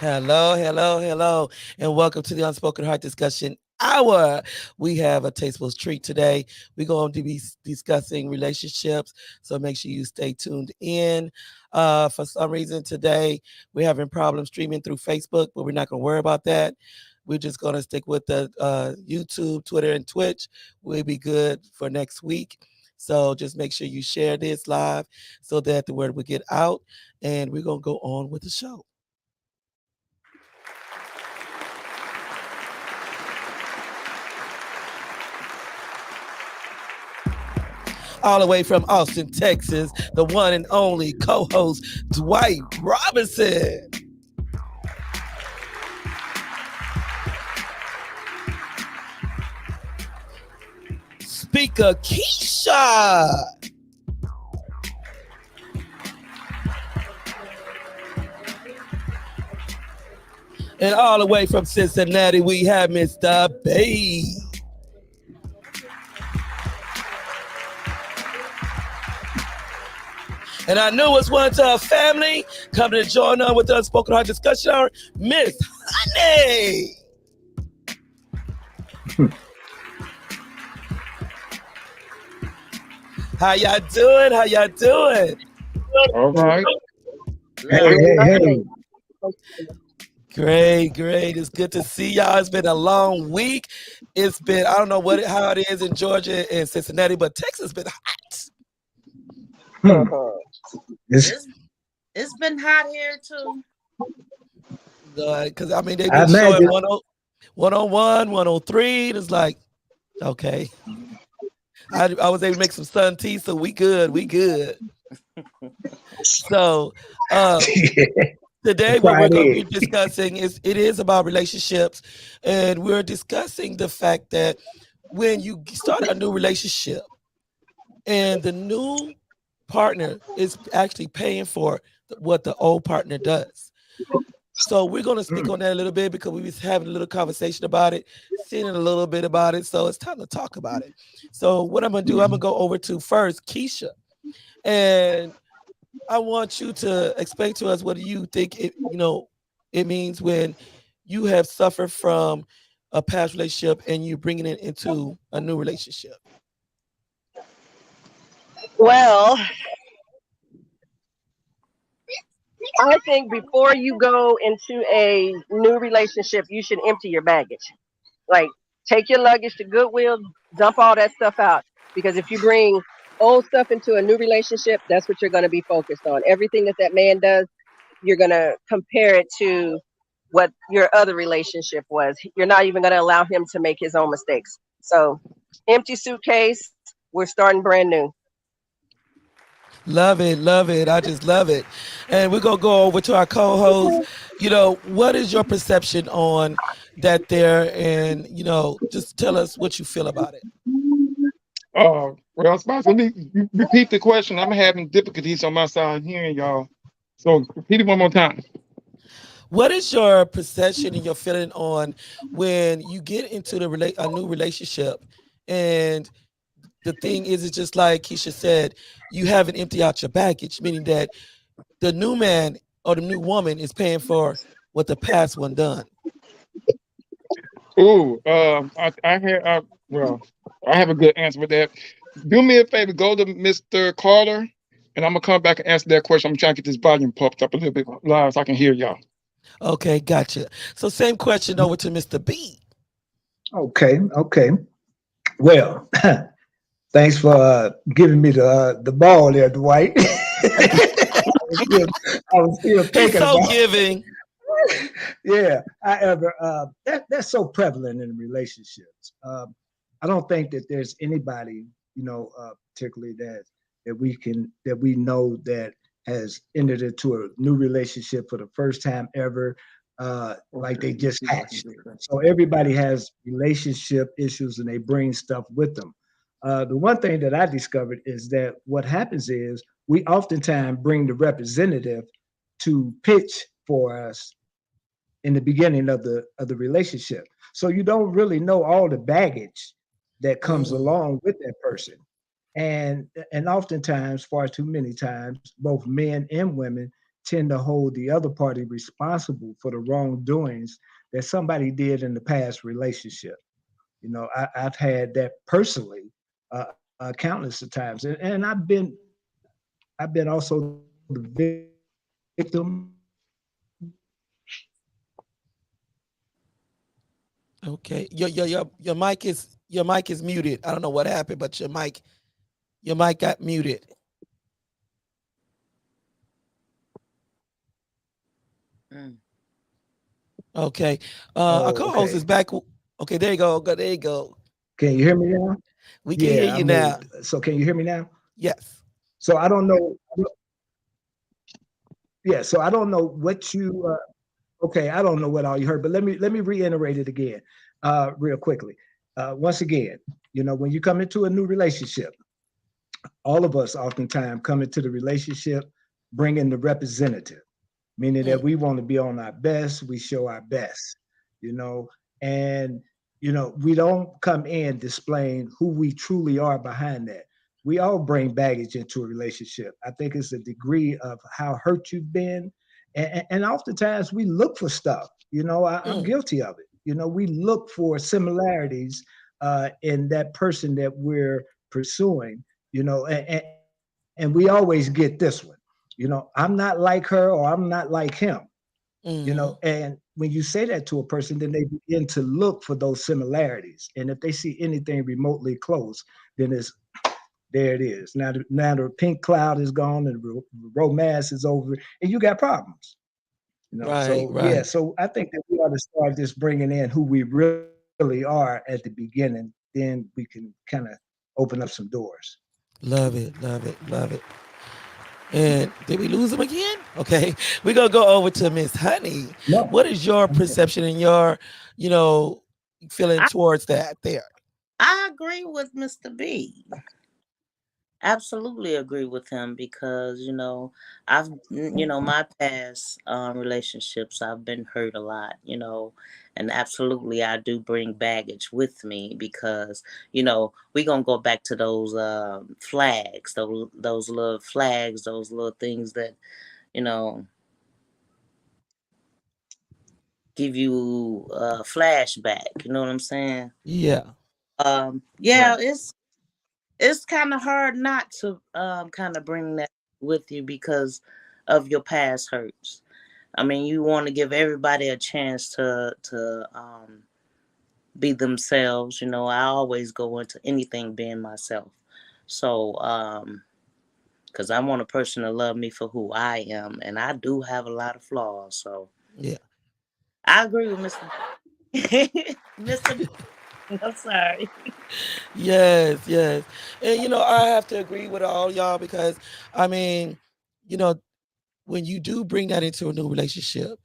Hello, hello, hello, and welcome to the Unspoken Heart Discussion Hour. We have a tasteful treat today. We're going to be discussing relationships, so make sure you stay tuned in. For some reason today, we're having problems streaming through Facebook, but we're not going to worry about that. We're just going to stick with the YouTube, Twitter, and Twitch. We'll be good for next week. So just make sure you share this live so that the word will get out, and we're going to go on with the show. All the way from Austin, Texas, the one and only co-host Dwight Robinson. Speaker Keisha. And all the way from Cincinnati, we have Mr. B. And I knew it's one to our family coming to join on with the Unspoken Heart Discussion Hour, Miss Honey. How y'all doing? How y'all doing? All right. Hey. Great. It's good to see y'all. It's been a long week. It's been, I don't know how it is in Georgia and Cincinnati, but Texas been hot. It's been hot here too. Because, they've been showing 101, 103. It's like, okay. I was able to make some sun tea, so we good. So, today what we're going to be discussing is about relationships, and we're discussing the fact that when you start a new relationship and the new partner is actually paying for what the old partner does. So we're going to speak on that a little bit because we was having a little conversation about it, seeing a little bit about it. So it's time to talk about it. So what I'm going to do, I'm going to go over to first Keisha, and I want you to explain to us what do you think it means when you have suffered from a past relationship and you're bringing it into a new relationship. Well, I think before you go into a new relationship, you should empty your baggage. Like, take your luggage to Goodwill, dump all that stuff out. Because if you bring old stuff into a new relationship, that's what you're going to be focused on. Everything that man does, you're going to compare it to what your other relationship was. You're not even going to allow him to make his own mistakes. So, empty suitcase, we're starting brand new. Love it. I just love it. And we're going to go over to our co-host. What is your perception on that there? And, just tell us what you feel about it. Well, Spice, let me repeat the question. I'm having difficulties on my side hearing y'all. So repeat it one more time. What is your perception and your feeling on when you get into a new relationship, and the thing is, it's just like Keisha said, you haven't emptied out your baggage, meaning that the new man or the new woman is paying for what the past one done. I have a good answer for that. Do me a favor, go to Mr. Carter, and I'm gonna come back and answer that question. I'm trying to get this volume popped up a little bit loud so I can hear y'all. Okay, gotcha. So same question over to Mr. B. Okay. Well, thanks for giving me the ball there, Dwight. I was still thinking. He's so giving. Yeah. However, that's so prevalent in relationships. I don't think that there's anybody, particularly that we know that has entered into a new relationship for the first time ever, like they just hatched. So everybody has relationship issues and they bring stuff with them. The one thing that I discovered is that what happens is we oftentimes bring the representative to pitch for us in the beginning of the relationship. So you don't really know all the baggage that comes along with that person. And oftentimes, far too many times, both men and women tend to hold the other party responsible for the wrongdoings that somebody did in the past relationship. I've had that personally, countless of times, and I've been also the victim. Okay. Your mic is muted. I don't know what happened, but your mic got muted. Mm. Okay. Our Oh, co-host is okay. back. Okay, there you go. There you go. Can you hear me now? We can hear Yeah, I you now. moved. So can you hear me now? Yes. So I don't know. Yeah, so I don't know what you. Okay, I don't know what all you heard, but let me reiterate it again, real quickly. Once again, when you come into a new relationship, all of us oftentimes come into the relationship bringing the representative, meaning that Mm, we want to be on our best, we show our best, you know, and we don't come in displaying who we truly are behind that. We all bring baggage into a relationship. I think it's a degree of how hurt you've been. And oftentimes we look for stuff, I'm mm. guilty of it. We look for similarities in that person that we're pursuing, and we always get this one. I'm not like her or I'm not like him. Hmm. And when you say that to a person, then they begin to look for those similarities. And if they see anything remotely close, then it's there it is. Now the pink cloud is gone and the romance is over, and you got problems. Right, So yeah, right. so I think that we ought to start just bringing in who we really are at the beginning. Then we can kind of open up some doors. Love it, love it, love it. And did we lose him again? Okay, we're gonna go over to Miss Honey. No, What is your okay. perception and your, you know, feeling I, towards that there? I agree with Mr. B. Absolutely agree with him because my past relationships, I've been hurt a lot, and absolutely I do bring baggage with me because we're gonna go back to those flags, those little flags, those little things that you know give you a flashback. You know what I'm saying? Yeah. Yeah, Right. it's kind of hard not to kind of bring that with you because of your past hurts. I mean, you want to give everybody a chance to be themselves. I always go into anything being myself. So, because I want a person to love me for who I am, and I do have a lot of flaws. So, Yeah. I agree with Mr. Mr. I'm sorry. Yes, yes. And I have to agree with all y'all because I mean, you know, when you do bring that into a new relationship,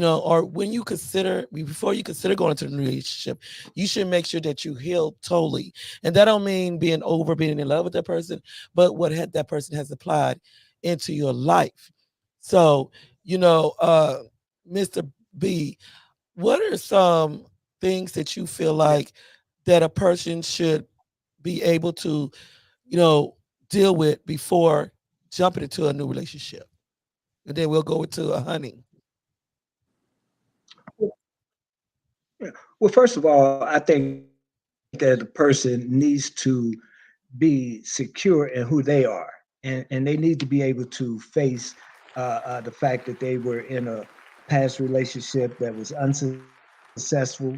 or when you consider before you consider going into a new relationship, you should make sure that you heal totally. And that don't mean being in love with that person, but what that person has applied into your life. So, Mr. B, what are some things that you feel Yeah. like that a person should be able to, you know, deal with before jumping into a new relationship? And then we'll go into a honey. Yeah. Well, first of all, I think that the person needs to be secure in who they are, and they need to be able to face the fact that they were in a past relationship that was unsuccessful,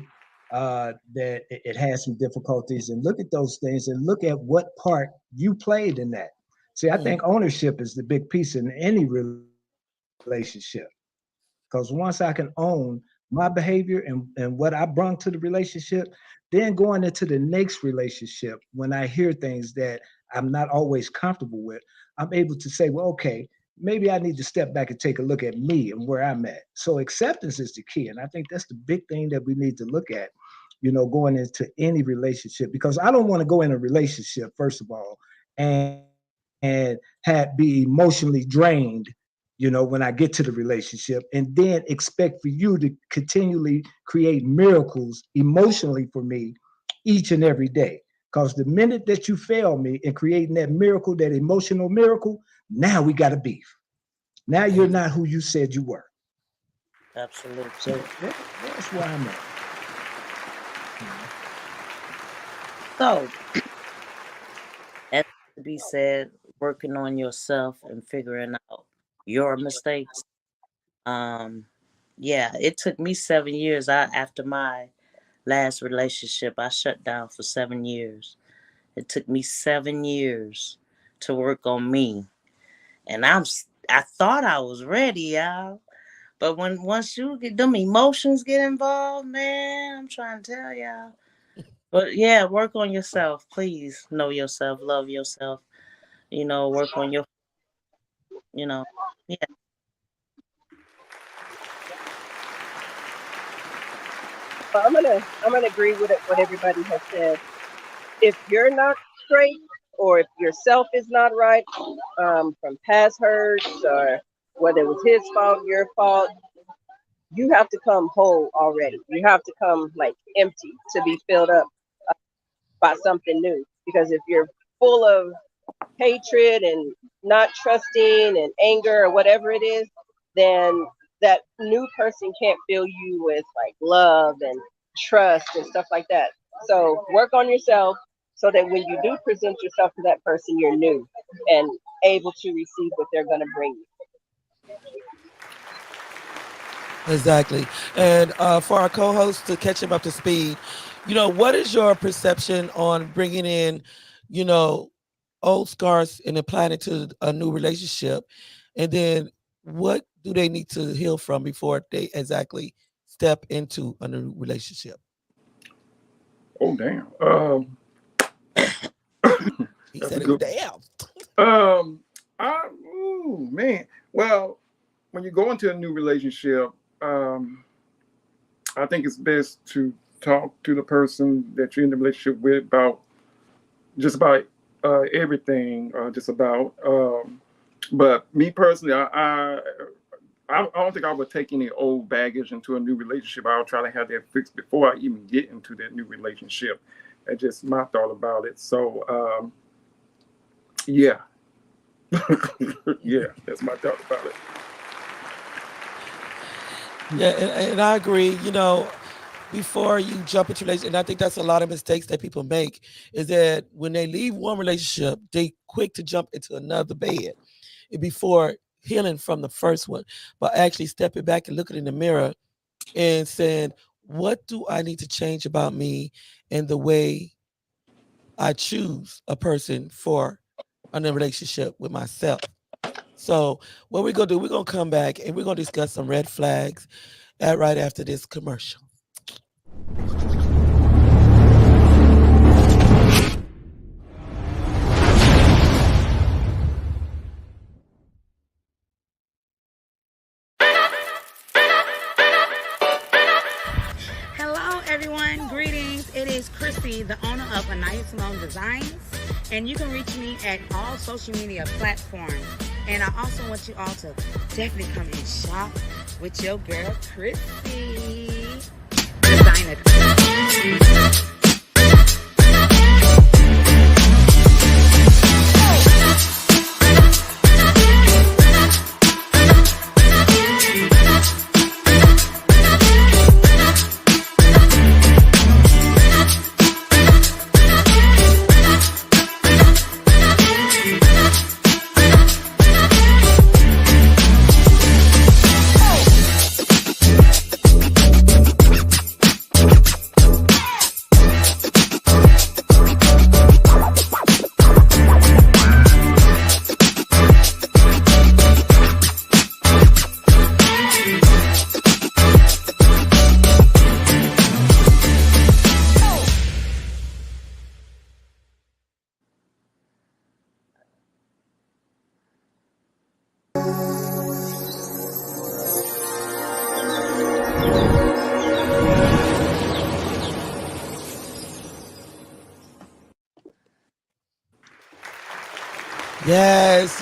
that it had some difficulties, and look at those things and look at what part you played in that. See, I think Mm, ownership is the big piece in any relationship. Because once I can own my behavior and what I brought to the relationship, then going into the next relationship, when I hear things that I'm not always comfortable with, I'm able to say, well, okay, maybe I need to step back and take a look at me and where I'm at. So acceptance is the key. And I think that's the big thing that we need to look at, going into any relationship, because I don't want to go in a relationship, first of all, and be emotionally drained when I get to the relationship, and then expect for you to continually create miracles emotionally for me each and every day. Because the minute that you fail me in creating that miracle, that emotional miracle, now we got a beef. Now you're not who you said you were. Absolutely. So that's where I'm at. So, as to be said, working on yourself and figuring out your mistakes. Yeah, it took me 7 years. After my last relationship, I shut down for 7 years. It took me 7 years to work on me, and I thought I was ready, y'all. But once you get them emotions get involved, man, I'm trying to tell y'all. But yeah, work on yourself, please. Know yourself, love yourself. Work on your, you know, yeah. But I'm gonna agree with what everybody has said. If you're not straight, or if yourself is not right, from past hurts, or whether it was his fault, your fault, you have to come whole already. You have to come like empty to be filled up by something new. Because if you're full of hatred and not trusting and anger or whatever it is, then that new person can't fill you with like love and trust and stuff like that. So work on yourself so that when you do present yourself to that person, you're new and able to receive what they're going to bring you. Exactly. And for our co-host to catch him up to speed, what is your perception on bringing in, old scars and applying it to a new relationship? And then what do they need to heal from before they exactly step into a new relationship? Oh, damn. He That's a said it was good damn. Man. Well, when you go into a new relationship, I think it's best to talk to the person that you're in the relationship with about just about everything, just about. But me personally, I don't think I would take any old baggage into a new relationship. I'll try to have that fixed before I even get into that new relationship. That's just my thought about it. So, yeah. Yeah, that's my thought about it. Yeah, and I agree. Before you jump into relationship, and I think that's a lot of mistakes that people make, is that when they leave one relationship, they quick to jump into another bed before healing from the first one, but actually stepping back and looking in the mirror and saying, what do I need to change about me and the way I choose a person for a relationship with myself? So what we're gonna do, we're gonna come back and we're gonna discuss some red flags right after this commercial. Hello, everyone. Greetings. It is Chrissy, the owner of Anaya Simone Designs, and you can reach me at all social media platforms. And I also want you all to definitely come and shop with your girl, Chrissy. Designer.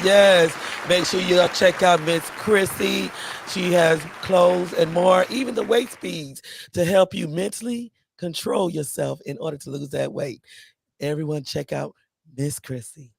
Yes. Make sure you check out Miss Chrissy. She has clothes and more, even the weight speeds to help you mentally control yourself in order to lose that weight. Everyone check out Miss Chrissy.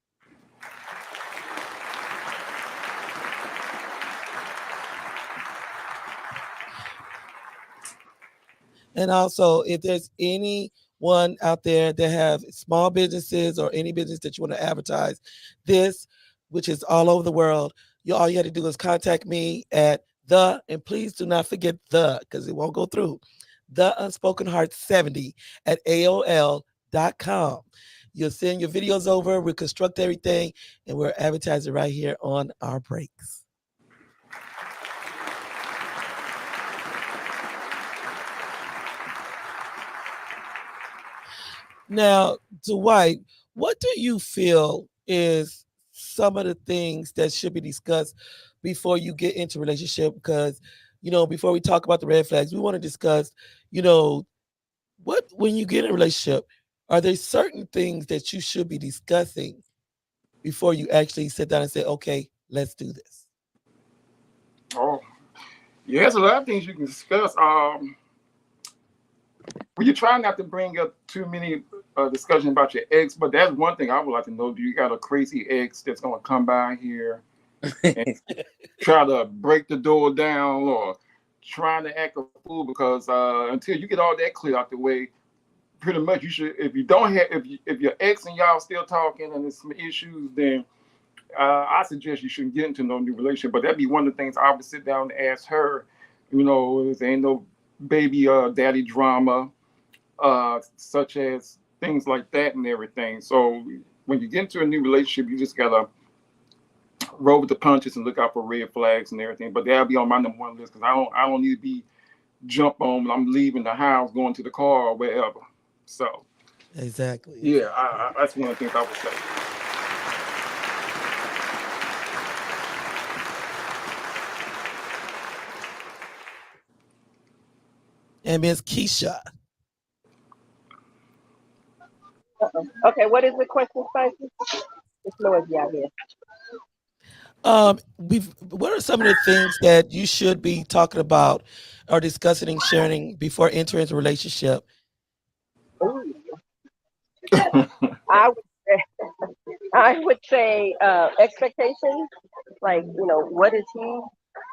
And also, if there's anyone out there that have small businesses or any business that you want to advertise this, which is all over the world, all you have to do is contact me at and please do not forget because it won't go through, the Unspoken Heart 70 at AOL.com. You'll send your videos over, we'll construct everything, and we'll advertise it right here on our breaks. Now, Dwight, what do you feel is some of the things that should be discussed before you get into a relationship? Because, before we talk about the red flags, we want to discuss, when you get in a relationship, are there certain things that you should be discussing before you actually sit down and say, okay, let's do this? Oh, yeah, there's a lot of things you can discuss. Well, you try not to bring up too many discussions about your ex, but that's one thing I would like to know. Do you got a crazy ex that's going to come by here and try to break the door down or trying to act a fool? Because until you get all that clear out the way, pretty much you should, if you don't have, if your ex and y'all still talking and there's some issues, then I suggest you shouldn't get into no new relationship. But that'd be one of the things I would sit down and ask her, there ain't no baby daddy drama, such as things like that and everything. So when you get into a new relationship, you just gotta roll with the punches and look out for red flags and everything. But that'll be on my number one list because I don't need to be jump on when I'm leaving the house, going to the car or wherever. So exactly. Yeah, that's one of the things I would say. And Ms. Keisha. Okay, what is the question, Spicy? It's noisy out here. What are some of the things that you should be talking about or discussing and sharing before entering a relationship? I would say expectations. Like, what does he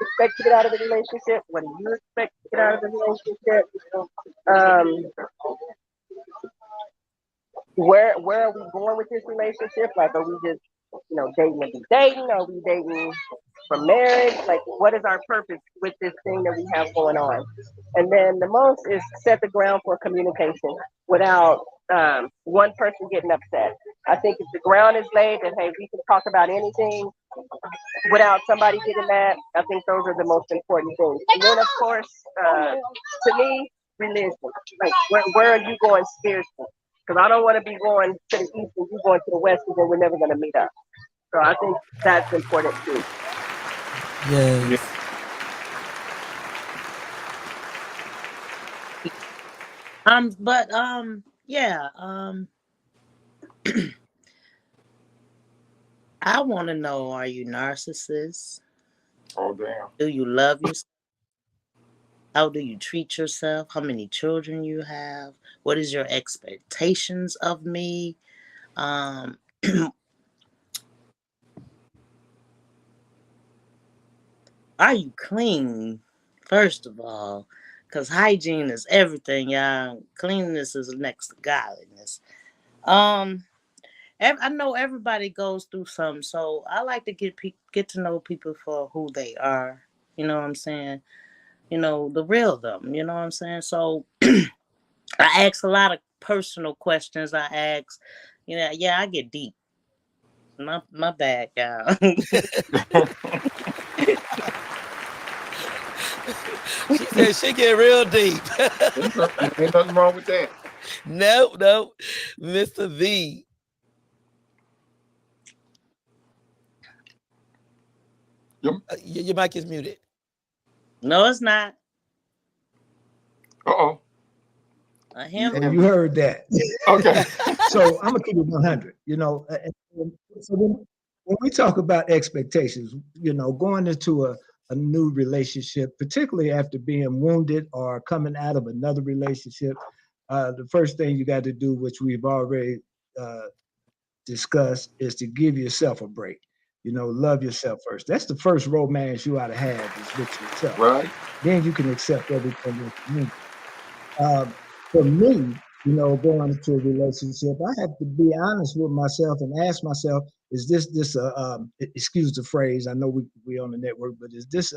expect to get out of the relationship? What do you expect to get out of the relationship? Where are we going with this relationship? Like, are we just, dating to be dating? Are we dating for marriage? Like, what is our purpose with this thing that we have going on? And then the most is set the ground for communication without one person getting upset. I think if the ground is laid that, hey, we can talk about anything without somebody getting mad, I think those are the most important things. And then, of course, to me, religion. Like, where are you going spiritually? Because I don't want to be going to the east and you going to the west, and then we're never going to meet up. So I think that's important too. Yes. I want to know, are you narcissist? Oh, damn. Do you love yourself? How do you treat yourself? How many children you have? What is your expectations of me? Are you clean? First of all, because hygiene is everything, y'all. Cleanliness is next to godliness. I know everybody goes through something, so I like to get to know people for who they are. You know what I'm saying? The real them. You know what I'm saying? So I ask a lot of personal questions. I ask, I get deep. My bad, y'all. She said she get real deep. Ain't nothing wrong with that. No, Mr. V. Your mic is muted. No, it's not. Uh-oh. You heard that. Okay. So I'm gonna keep it 100. So when we talk about expectations, going into a new relationship, particularly after being wounded or coming out of another relationship, the first thing you got to do, which we've already discussed, is to give yourself a break. Love yourself first. That's the first romance you ought to have, is with yourself. Right. Then you can accept everything that you need. For me, going into a relationship, I have to be honest with myself and ask myself, is this excuse the phrase, I know we on the network, but is this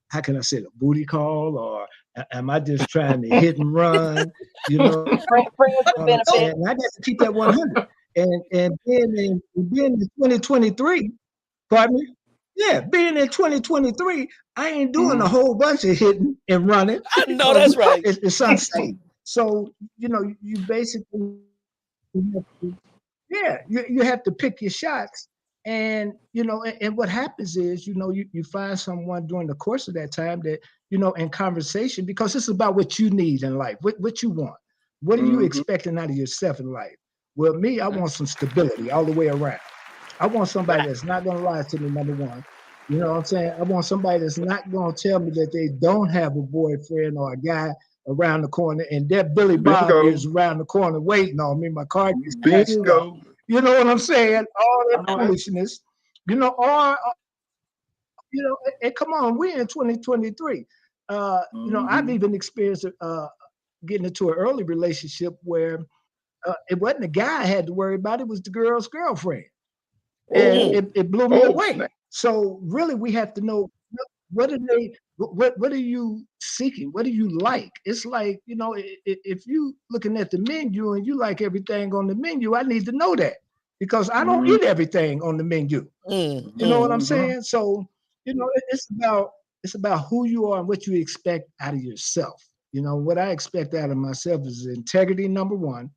how can I say it, a booty call, or am I just trying to hit and run? Friends with benefits. And I got to keep that 100. And being in 2023, pardon me? Yeah, being in 2023, I ain't doing a whole bunch of hitting and running. I know that's right. It's unsafe. So, you basically, you have to pick your shots. And, and what happens is, you find someone during the course of that time that, in conversation, because it's about what you need in life, what you want. What are you expecting out of yourself in life? Well, me, I want some stability all the way around. I want somebody that's not going to lie to me, number one. You know what I'm saying? I want somebody that's not going to tell me that they don't have a boyfriend or a guy around the corner, and that Billy Bob is around the corner waiting on me. My car is bingo. You know what I'm saying? All that foolishness. And come on, we're in 2023. I've even experienced getting into an early relationship where it wasn't the guy I had to worry about, it was the girl's girlfriend. And it blew me away. Snap. So really, we have to know what are you seeking? What do you like? It's like, if you looking at the menu and you like everything on the menu, I need to know that, because I don't eat everything on the menu. You know what I'm saying? So, it's about who you are and what you expect out of yourself. What I expect out of myself is integrity, number one.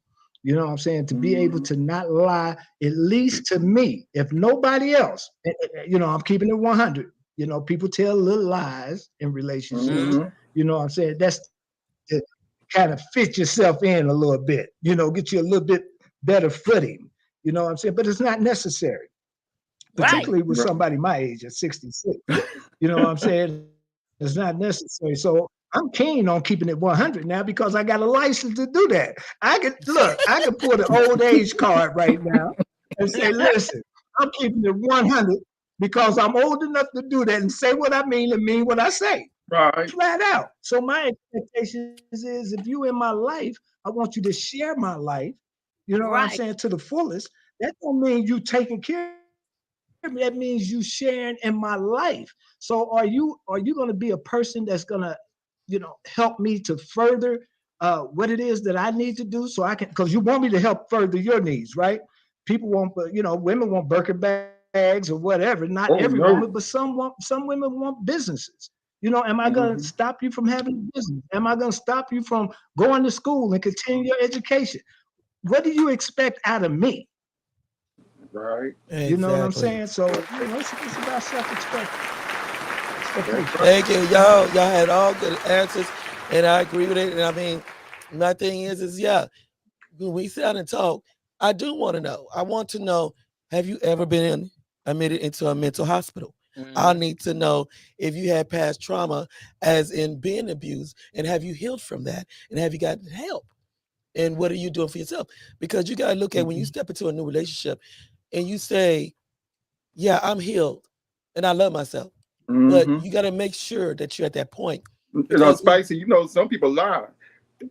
You know what I'm saying? To be able to not lie, at least to me, if nobody else, I'm keeping it 100. People tell little lies in relationships. You know what I'm saying? That's to kind of fit yourself in a little bit, get you a little bit better footing. You know what I'm saying? But it's not necessary, particularly with somebody my age at 66. You know what I'm saying? It's not necessary. So I'm keen on keeping it 100 now, because I got a license to do that. I can pull the old age card right now and say, listen, I'm keeping it 100 because I'm old enough to do that and say what I mean and mean what I say. Right. Flat out. So my expectation is, if you in my life, I want you to share my life, what I'm saying, to the fullest. That don't mean you taking care of me. That means you sharing in my life. So are you going to be a person that's going to help me to further what it is that I need to do, so I can, because you want me to help further your needs, right? People want, women want Birkin bags or whatever. Not every woman, but some women want businesses. Am I going to stop you from having a business? Am I going to stop you from going to school and continue your education? What do you expect out of me? Right. Exactly. You know what I'm saying? So, it's about self-respect. Thank you. Y'all had all good answers, and I agree with it. And I mean, my thing is when we sit down and talk, I do want to know. I want to know, have you ever been admitted into a mental hospital? I need to know if you had past trauma, as in being abused, and have you healed from that? And have you gotten help? And what are you doing for yourself? Because you got to look at when you step into a new relationship and you say, yeah, I'm healed and I love myself. But you got to make sure that you're at that point. Spicy, some people lie.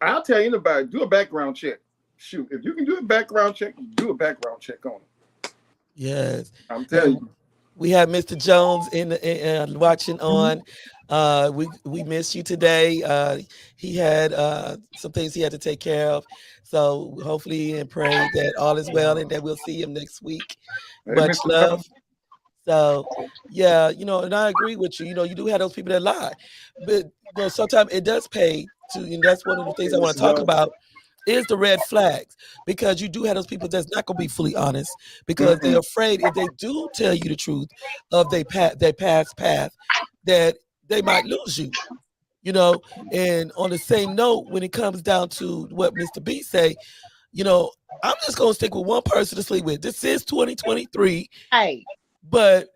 I'll tell anybody, do a background check. Shoot, if you can do a background check, do a background check on it. Yes. I'm telling you. We have Mr. Jones watching on. We missed you today. He had some things he had to take care of. So hopefully and pray that all is well and that we'll see him next week. Much love. So, yeah, and I agree with you. You do have those people that lie. But sometimes it does pay to, and that's one of the things I want to talk about, is the red flags, because you do have those people that's not going to be fully honest, because they're afraid if they do tell you the truth of their past path, that they might lose you, And on the same note, when it comes down to what Mr. B say, I'm just going to stick with one person to sleep with. This is 2023. Hey. But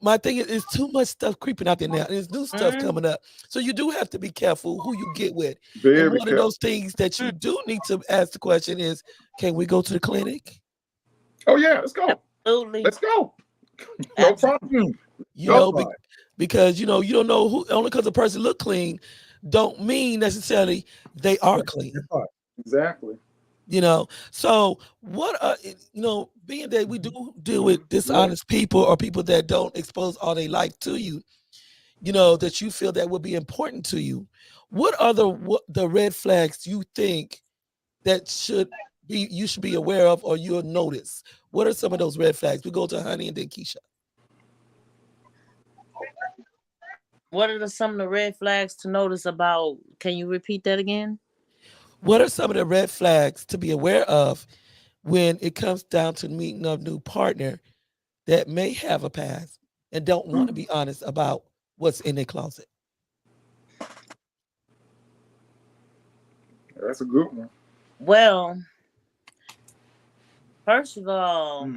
my thing is too much stuff creeping out there now. There's new stuff coming up. So you do have to be careful who you get with. And one of those things that you do need to ask the question is, can we go to the clinic? Oh, yeah, let's go. Absolutely. Let's go. No problem. Because, you don't know who, only because a person look clean don't mean necessarily they are clean. Exactly. So what being that we do deal with dishonest people or people that don't expose all their life to you, that you feel that would be important to you, what are the red flags you think that you should be aware of or you'll notice? What are some of those red flags? We go to Honey and then Keisha. What are some of the red flags to notice about? Can you repeat that again? What are some of the red flags to be aware of when it comes down to meeting a new partner that may have a past and don't want to be honest about what's in their closet? That's a good one. Well, first of all,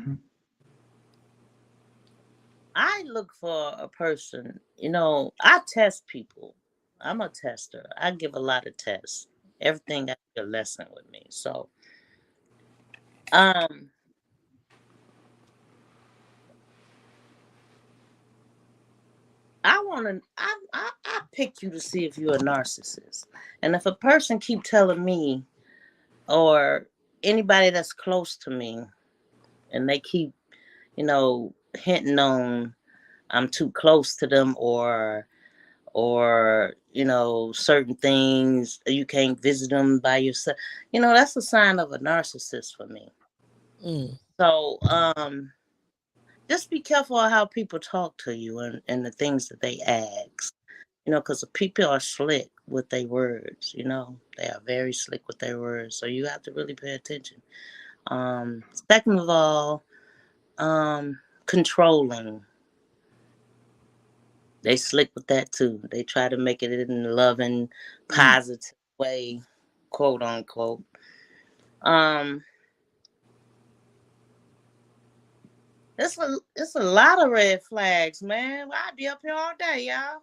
I look for a person, I test people. I'm a tester. I give a lot of tests. Everything got a lesson with me. So, I pick you to see if you're a narcissist. And if a person keep telling me, or anybody that's close to me, and they keep, hinting on I'm too close to them, or certain things, you can't visit them by yourself, that's a sign of a narcissist for me. So just be careful of how people talk to you and the things that they ask, because people are slick with their words. They are very slick with their words, so you have to really pay attention. Second of all, controlling. They slick with that too. They try to make it in a loving, positive way, quote unquote. It's a lot of red flags, man. I'd be up here all day, y'all.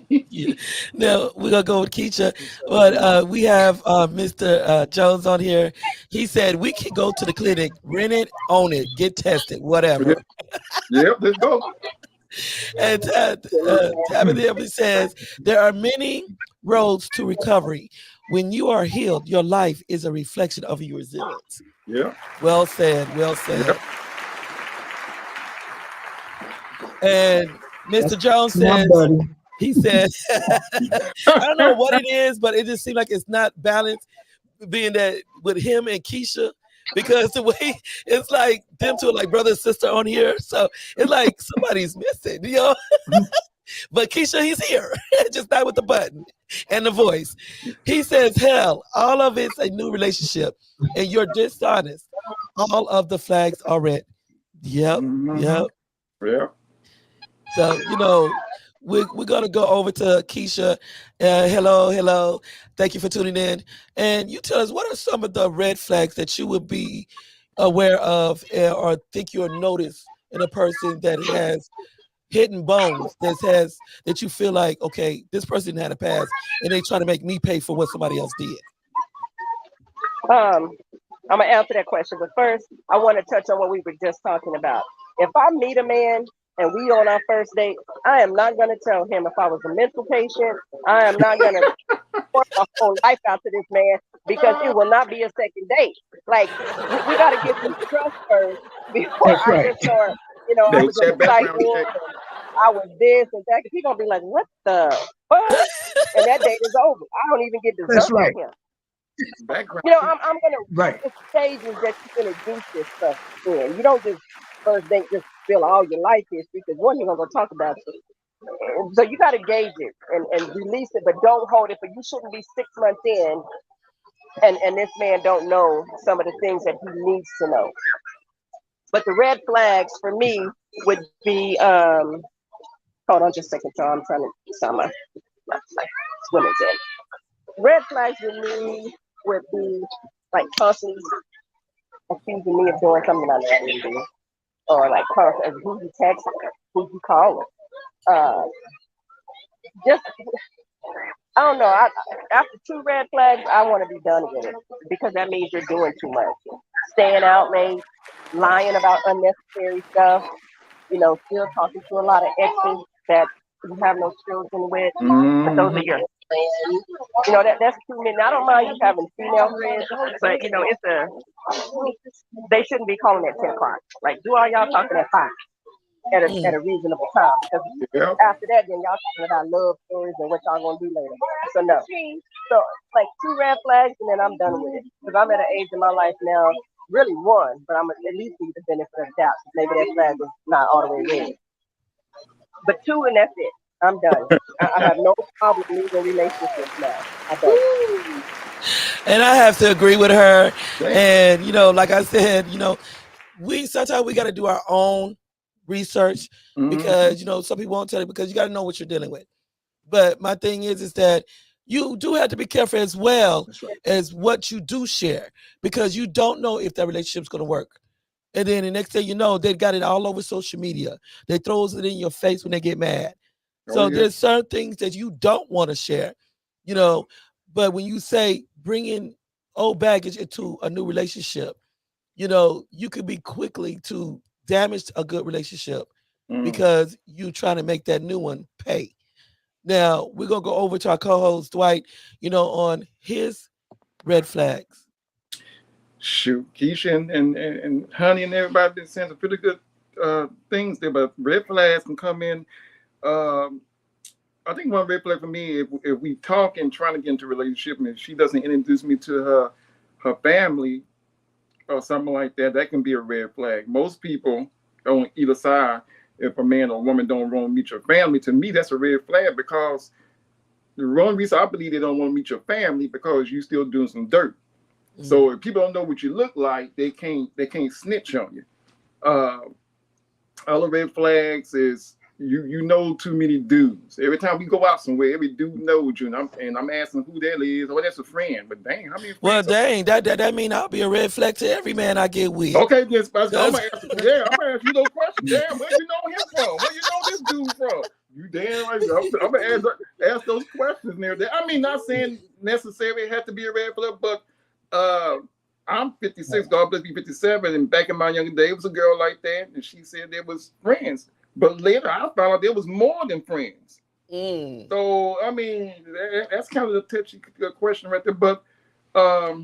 Yeah. Now we're gonna go with Keisha, but we have Mr. Jones on here. He said we can go to the clinic, rent it, own it, get tested, whatever. Yep, let's go. And Tabitha Emily says there are many roads to recovery. When you are healed, your life is a reflection of your resilience. Yeah. Well said. Well said. Yep. And Mr. Jones says, he said, I don't know what it is, but it just seems like it's not balanced, being that with him and Keisha, because the way it's like them two are like brother and sister on here. So it's like somebody's missing, But Keisha, he's here, just not with the button and the voice. He says, hell, all of it's a new relationship and you're dishonest. All of the flags are red. Yep. Yep. Yeah. So, we're going to go over to Keisha. Hello. Thank you for tuning in. And you tell us, what are some of the red flags that you would be aware of or think you'll notice in a person that has hidden bones, that you feel like, okay, this person had a past and they trying to make me pay for what somebody else did? I'm going to answer that question. But first, I want to touch on what we were just talking about. If I meet a man and we on our first date, I am not going to tell him if I was a mental patient. I am not going to pour my whole life out to this man, because it will not be a second date. Like, we got to get some trust first before I just start, I was in the cycle, I was this and that. He's going to be like, what the fuck? And that date is over. I don't even get dessert from him. I'm gonna the stages that you're gonna do this stuff in. You don't just first date just spill all your life history, because one, you're gonna go talk about it. So you gotta gauge it and release it, but don't hold it. But you shouldn't be 6 months in and this man don't know some of the things that he needs to know. But the red flags for me would be hold on just a second, y'all. I'm trying to sound my swimming's in. Red flags with me would be like constantly accusing me of doing something I didn't do, or like constantly who you text, who you call. Just I don't know. After 2 red flags, I want to be done with it, because that means you're doing too much, staying out late, lying about unnecessary stuff. Still talking to a lot of exes that you have no children with. But those are your And that's too many. I don't mind you having female friends, but they shouldn't be calling at 10 o'clock. Like, do all y'all talking at 5 at a reasonable time? Because after that, then y'all talking about love stories and what y'all gonna do later. So no. So like 2 red flags, and then I'm done with it. Because I'm at an age in my life now, really one, but I'm at least need the benefit of the doubt. Maybe that flag was not all the way red. But 2, and that's it. I'm done. I have no problem leaving relationships now. I'm done. And I have to agree with her. And like I said, sometimes we got to do our own research because some people won't tell you because you got to know what you're dealing with. But my thing is that you do have to be careful as well as what you do share because you don't know if that relationship's going to work. And then the next thing you know, they got it all over social media. They throws it in your face when they get mad. There's certain things that you don't want to share, but when you say bringing old baggage into a new relationship, you could be quickly to damage a good relationship because you're trying to make that new one pay. Now, we're going to go over to our co-host, Dwight, on his red flags. Shoot, Keisha and Honey and everybody been saying some pretty good things there, but red flags can come in. I think one red flag for me, if we talk and trying to get into a relationship and if she doesn't introduce me to her family or something like that, that can be a red flag. Most people on either side, if a man or a woman don't want to meet your family, to me, that's a red flag because the wrong reason I believe they don't want to meet your family because you still doing some dirt. So if people don't know what you look like, they can't snitch on you. Other red flags is you know too many dudes. Every time we go out somewhere, every dude knows you, and I'm asking who that is. Oh, that's a friend. But dang, how many friends? Well, dang, that mean I'll be a red flag to every man I get with. Okay, then I'm gonna ask you those questions. Damn, where you know him from? Where you know this dude from? You damn right. I'm gonna ask those questions there. I mean, not saying necessarily it has to be a red flag, but I'm 56, God bless me, 57, and back in my younger day, it was a girl like that, and she said there was friends. But later, I found out there was more than friends. So, I mean, that's kind of the touchy question right there. But a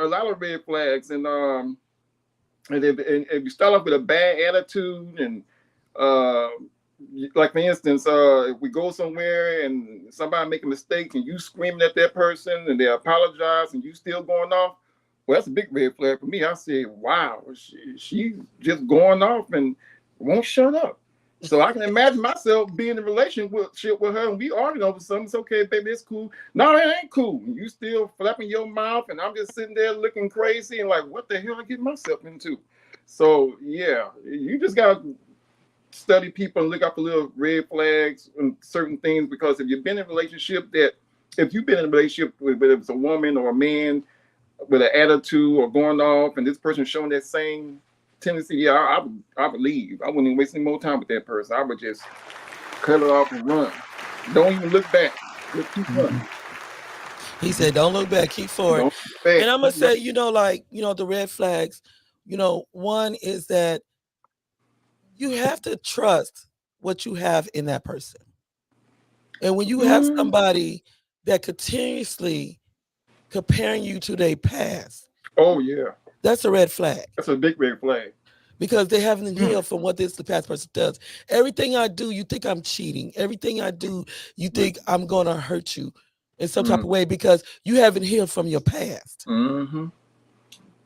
lot of red flags, and if you start off with a bad attitude, and like for instance, if we go somewhere and somebody make a mistake, and you screaming at that person, and they apologize, and you still going off, well, that's a big red flag for me. I say, wow, she just going off and won't shut up. So I can imagine myself being in a relationship with her and we arguing over something. It's okay, baby, it's cool. No, it ain't cool. You still flapping your mouth and I'm just sitting there looking crazy and like, what the hell I get myself into? So yeah, you just got to study people and look out for little red flags and certain things because if you've been in a relationship if you've been in a relationship with whether it's a woman or a man with an attitude or going off and this person showing that same tendency, I would leave. I wouldn't even waste any more time with that person. I would just cut it off and run. Don't even look back. Just keep running. He said, don't look back, keep forward. And I'm going to say, the red flags, one is that you have to trust what you have in that person. And when you have somebody that continuously comparing you to their past. Oh, yeah. That's a red flag. That's a big red flag. Because they haven't healed from what the past person does. Everything I do, you think I'm cheating. Everything I do, you think I'm going to hurt you in some type of way because you haven't healed from your past. Mm-hmm.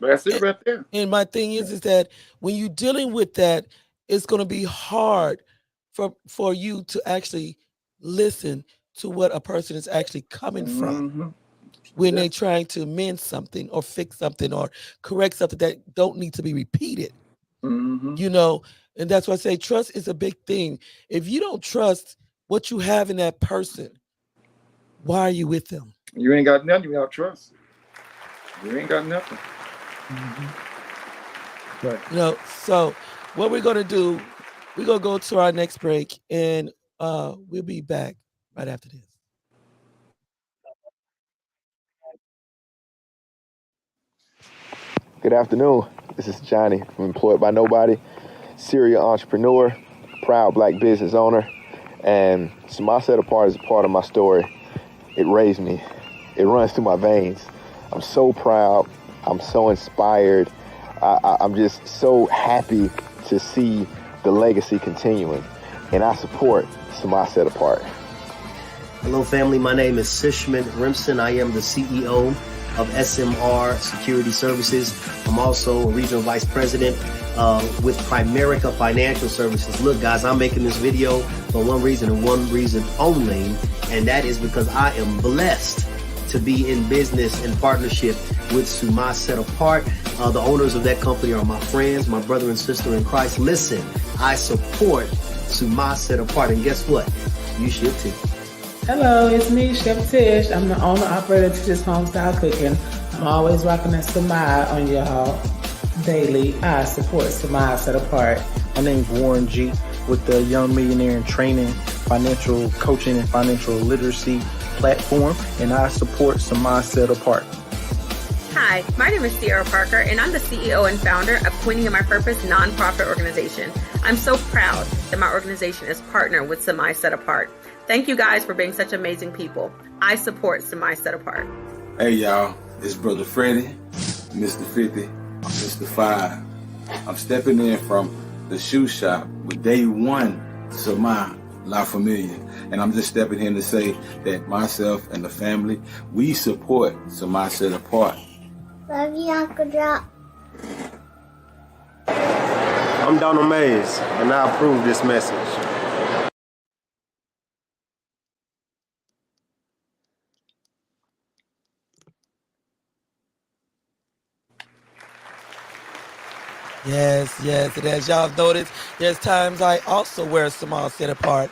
That's it right there. And my thing is that when you're dealing with that, it's going to be hard for you to actually listen to what a person is actually coming from. When they're trying to mend something or fix something or correct something that don't need to be repeated. And that's why I say trust is a big thing. If you don't trust what you have in that person, why are you with them? You ain't got nothing without trust. You ain't got nothing. But so what we're going to do, we're going to go to our next break and we'll be back right after this. Good afternoon. This is Johnny from Employed by Nobody, serial entrepreneur, proud Black business owner. And so my set apart is a part of my story. it raised me. It runs through my veins. I'm so proud. I'm so inspired. I'm just so happy to see the legacy continuing. And I support Samaj Set Apart. Hello, family. My name is Sishman Rimson. I am the CEO of SMR Security Services. I'm also a regional vice president with Primerica Financial Services. Look, guys, I'm making this video for one reason and one reason only, and that is because I am blessed to be in business in partnership with Samaj Set Apart. The owners of that company are my friends, my brother and sister in Christ. Listen, I support Samaj Set Apart, and guess what? You should too. Hello, it's me, Chef Tish. I'm the owner operator to this Homestyle Cooking. I'm always rocking that Samaj on y'all daily. I support Samaj Set Apart. My name's Warren G. with the Young Millionaire in Training, financial coaching and financial literacy platform, and I support Samaj Set Apart. Hi, my name is Sierra Parker, and I'm the CEO and founder of Queenie of My Purpose nonprofit organization. I'm so proud that my organization is partnered with Samaj Set Apart. Thank you guys for being such amazing people. I support Samaj Set Apart. Hey y'all, it's Brother Freddie, Mr. 50, Mr. 5. I'm stepping in from the shoe shop with day one Samaj La Familia. And I'm just stepping in to say that myself and the family, we support Samaj Set Apart. Love you, Uncle Drop. I'm Donald Mays, and I approve this message. Yes, yes. And as y'all have noticed, there's times I also wear Samaj Set Apart.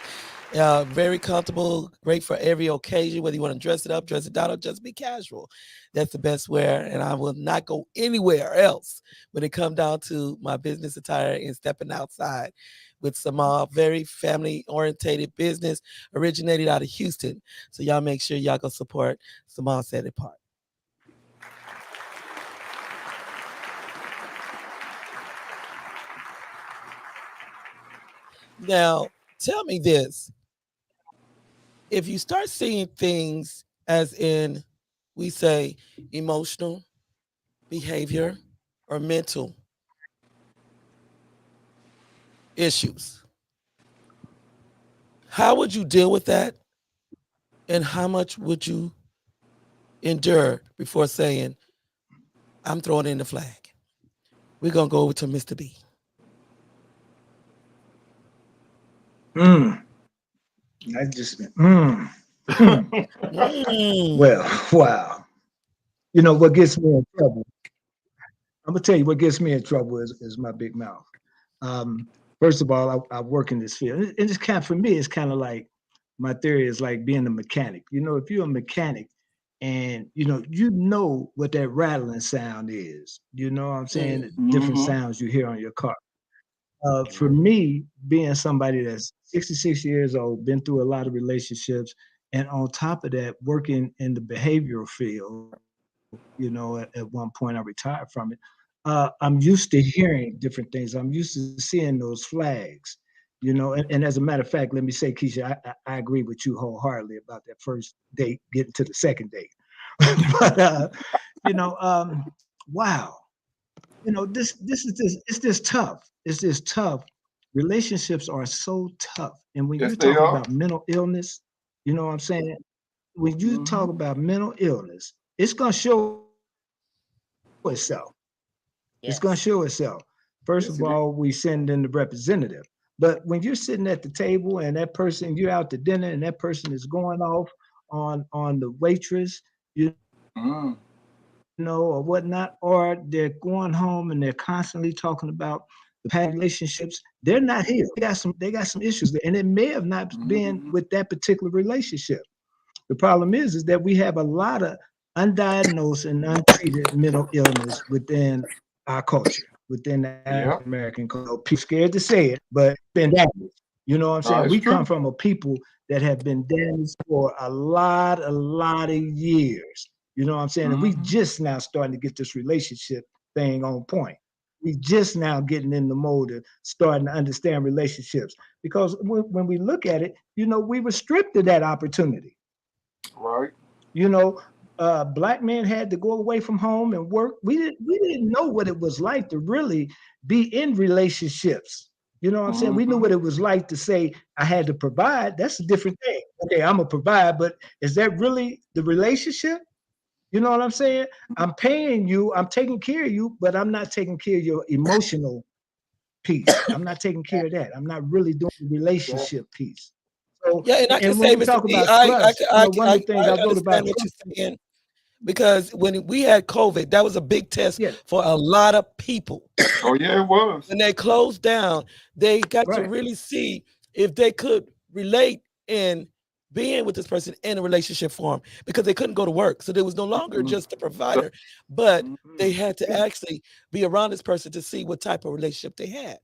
Very comfortable, great for every occasion, whether you want to dress it up, dress it down, or just be casual. That's the best wear, and I will not go anywhere else when it comes down to my business attire and stepping outside with Samaj. Very family-orientated business, originated out of Houston. So y'all make sure y'all go support Samaj Set Apart. Now, tell me this. If you start seeing things as in, we say, emotional, behavior, or mental issues, how would you deal with that? And how much would you endure before saying, I'm throwing in the flag? We're going to go over to Mr. B. I just Well, wow. You know what gets me in trouble? I'm gonna tell you what gets me in trouble is my big mouth. First of all, I work in this field. And it's kind of, for me, it's kind of like, my theory is like being a mechanic. You know, if you're a mechanic and you know what that rattling sound is, you know what I'm saying? Different sounds you hear on your car. For me, being somebody that's 66 years old, been through a lot of relationships, and on top of that, working in the behavioral field, you know, at one point I retired from it. I'm used to hearing different things. I'm used to seeing those flags, you know, and as a matter of fact, let me say, Keisha, I agree with you wholeheartedly about that first date getting to the second date. But, you know, wow. You know, it's just tough. It's just tough. Relationships are so tough. And when you talk about mental illness, you know what I'm saying? When you talk about mental illness, it's going to show itself. It's going to show itself. First of all, we send in the representative. But when you're sitting at the table and that person, you're out to dinner and that person is going off on the waitress, you know, or whatnot, or they're going home and they're constantly talking about the past relationships, they're not healed. They got some issues there, and it may have not been with that particular relationship. The problem is that we have a lot of undiagnosed and untreated mental illness within our culture, within the African American culture. People scared to say it, but it's been damaged. You know what I'm saying? We come from a people that have been damaged for a lot of years. You know what I'm saying? And we just now starting to get this relationship thing on point. We just now getting in the mode of starting to understand relationships. Because when we look at it, you know, we were stripped of that opportunity. Right. You know, black men had to go away from home and work. We didn't know what it was like to really be in relationships. You know what I'm saying? We knew what it was like to say I had to provide. That's a different thing. Okay, I'm a provide, but is that really the relationship? You know what I'm saying? I'm paying you, I'm taking care of you, but I'm not taking care of your emotional piece. I'm not taking care of that. I'm not really doing the relationship piece. So, Yeah, and I can and when say, we Mr. talk B, about trust, you know, one of the things I I wrote about understand what you're saying, because when we had COVID, that was a big test for a lot of people. Oh yeah, it was. When they closed down, they got to really see if they could relate in being with this person in a relationship form, because they couldn't go to work. So there was no longer just a provider, but they had to actually be around this person to see what type of relationship they had.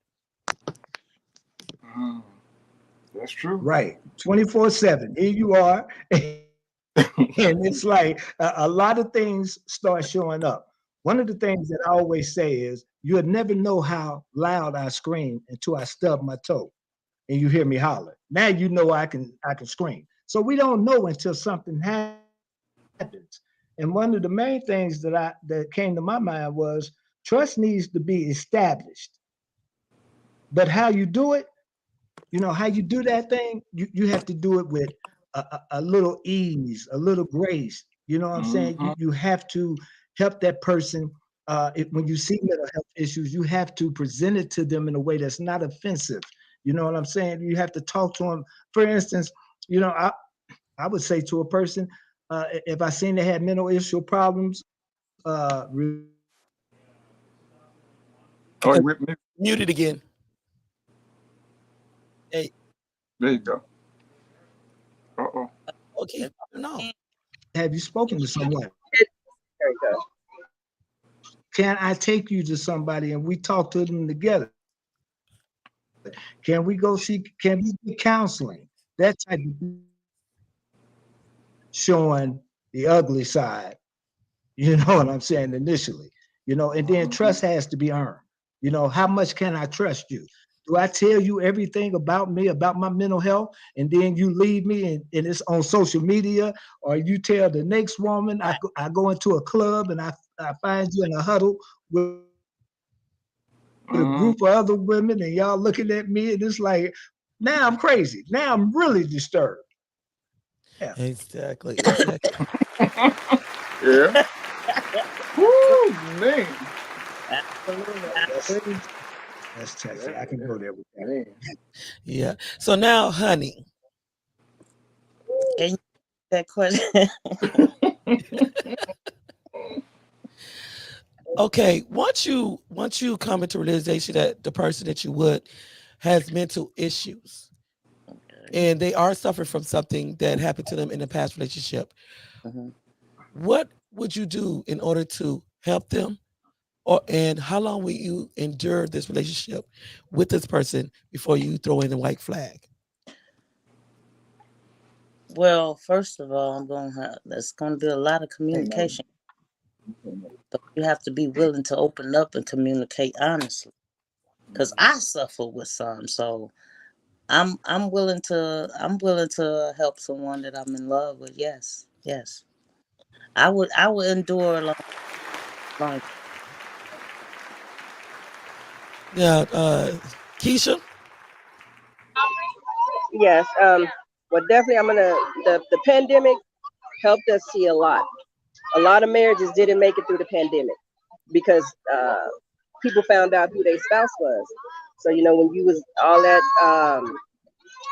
That's true. Right. 24/7. Here you are. And it's like a lot of things start showing up. One of the things that I always say is you'll never know how loud I scream until I stub my toe and you hear me holler. Now you know I can scream. So we don't know until something happens. And one of the main things that came to my mind was trust needs to be established. But how you do it, you know, how you do that thing, you have to do it with a little ease, a little grace. You know what I'm saying? You have to help that person. When you see mental health issues, you have to present it to them in a way that's not offensive. You know what I'm saying? You have to talk to them. For instance, you know, I would say to a person, if I seen they had mental issue problems, Muted again. Hey. There you go. Uh-oh. Okay, no. Have you spoken to someone? There you go. Can I take you to somebody and we talk to them together? Can we get counseling? That type of showing the ugly side. You know what I'm saying? Initially, you know, and then trust has to be earned. You know, how much can I trust you? Do I tell you everything about me, about my mental health, and then you leave me and it's on social media, or you tell the next woman, I go into a club and I find you in a huddle with a group of other women and y'all looking at me and it's like, now I'm crazy. Now I'm really disturbed. Yeah. Exactly. Yeah. Woo, man. That's Texas. I can go there with that. Yeah. So now, honey. Can you that question? Okay, once you come into realization that the person that you would has mental issues, and they are suffering from something that happened to them in a past relationship, what would you do in order to help them? And how long will you endure this relationship with this person before you throw in the white flag? Well, first of all, there's going to be a lot of communication. But you have to be willing to open up and communicate honestly. Because I suffer with some, so I'm willing to help someone that I'm in love with. Yes. I would endure a long. Yeah, Keisha. Yes. Well, definitely, the pandemic helped us see a lot. A lot of marriages didn't make it through the pandemic because people found out who their spouse was. So, you know, when you was all that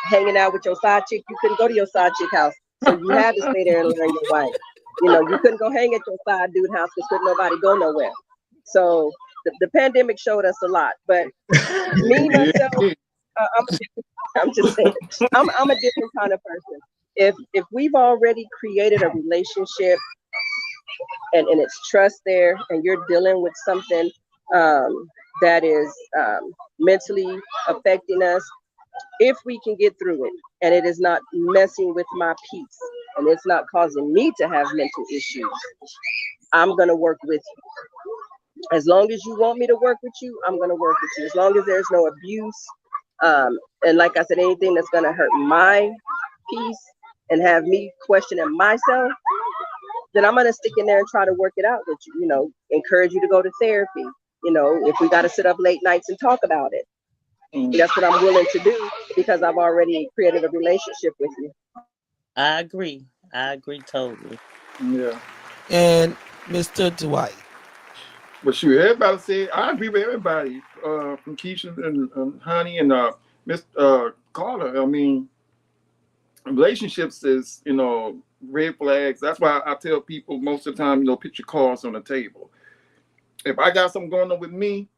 hanging out with your side chick, you couldn't go to your side chick house. So you had to stay there and learn your wife. You know, you couldn't go hang at your side dude house because couldn't nobody go nowhere. So the pandemic showed us a lot. But me, myself, I'm just saying, I'm a different kind of person. If we've already created a relationship and it's trust there and you're dealing with something that is mentally affecting us, if we can get through it and it is not messing with my peace and it's not causing me to have mental issues, I'm going to work with you. As long as you want me to work with you, I'm going to work with you. As long as there's no abuse, and like I said, anything that's going to hurt my peace, and have me questioning myself, then I'm gonna stick in there and try to work it out with you. You know, encourage you to go to therapy. You know, if we got to sit up late nights and talk about it, that's what I'm willing to do because I've already created a relationship with you. I agree totally. Yeah. And Mr. Dwight. But shoot, everybody said, I agree with everybody from Keisha and Honey and Miss Carter. I mean, relationships is, you know, red flags. That's why I tell people most of the time, you know, put your cards on the table. If I got something going on with me,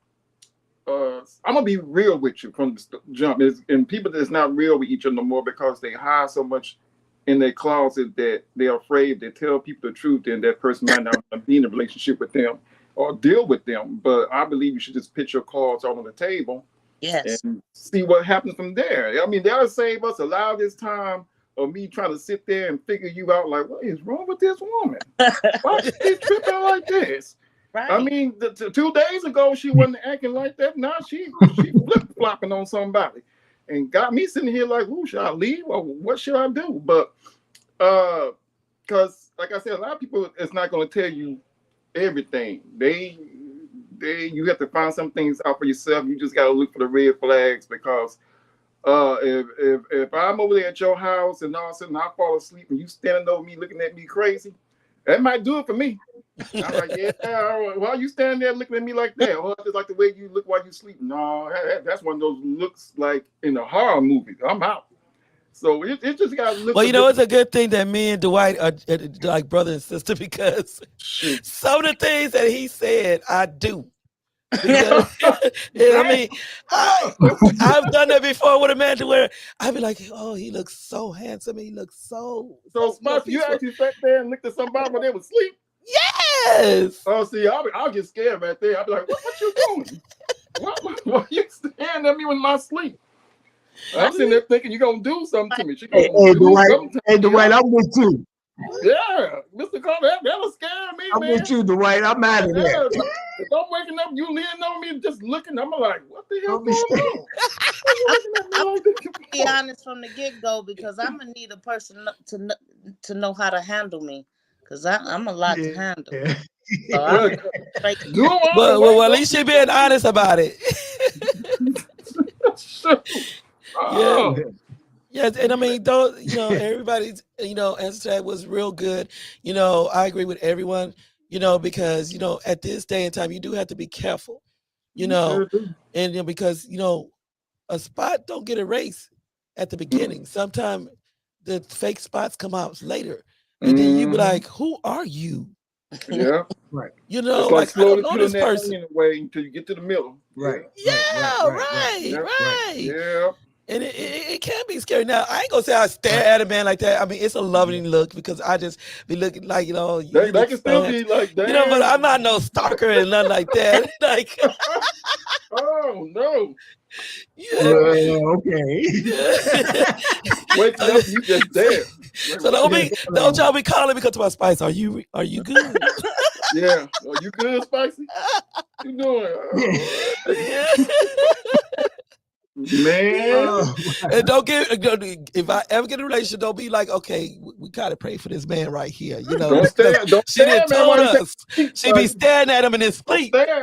I'm gonna be real with you from the jump. And people that's not real with each other no more because they hide so much in their closet that they're afraid to tell people the truth, and that person might not want to be in a relationship with them or deal with them. But I believe you should just put your cards on the table, yes, and see what happens from there. I mean, that'll save us a lot of this time of me trying to sit there and figure you out like, what is wrong with this woman? Why is she tripping like this? Right. I mean, 2 days ago she wasn't acting like that. Now she flip-flopping on somebody, and got me sitting here like, "Ooh, should I leave or what should I do?" But because, like I said, a lot of people is not going to tell you everything. You have to find some things out for yourself. You just got to look for the red flags because if I'm over there at your house and all of a sudden I fall asleep and you standing over me looking at me crazy, that might do it for me. I'm like, yeah, why you standing there looking at me like that? Or just like the way you look while you sleep. No, that's one of those looks like in a horror movie. I'm out. So it just got to look. Well, you know, it's a good thing that me and Dwight are like brother and sister because some of the things that he said, I do. Because, I mean, I've done that before with a man to where I'd be like, oh, he looks so handsome. He looks so Spots, you actually sat there and looked at somebody when they was asleep? Yes. Oh, see, I'll get scared right there. I'll be like, what you doing? Why you staring at me when I'm asleep? I'm sitting there thinking you're going to do something to me. Hey, Dwight, I'm with you. Yeah, Mr. Carter, that'll scare me, I'm man. with you, Dwight. I'm out of there. If I'm waking up, you leaning on me and just looking, I'm like, what the hell going on? I'm gonna be honest from the get-go because I'm gonna need a person to know how to handle me because I'm a lot to handle. Yeah. So well, at least you're being honest about it. Yeah. Yes, and I mean, everybody's, answer to that was real good. I agree with everyone, because, at this day and time, you do have to be careful, and because, a spot don't get erased at the beginning. Sometimes the fake spots come out later, and then you be like, who are you? Yeah. Right. It's like I don't know this person. In a way until you get to the middle. Right. Yeah, right. Yeah. And it can be scary. Now, I ain't gonna say I stare at a man like that. I mean, it's a loving look because I just be looking like, They can still be like that. But I'm not no stalker and nothing like that. Like, oh no. Yeah. Okay. Waking up, you just there. So don't y'all be calling me because my Spice. Are you good? Yeah. Are you good, Spicy? You doing? Man, and if I ever get a relationship, don't be like, okay, we gotta pray for this man right here. Don't she didn't told us. She be staring at him in his sleep. Lord,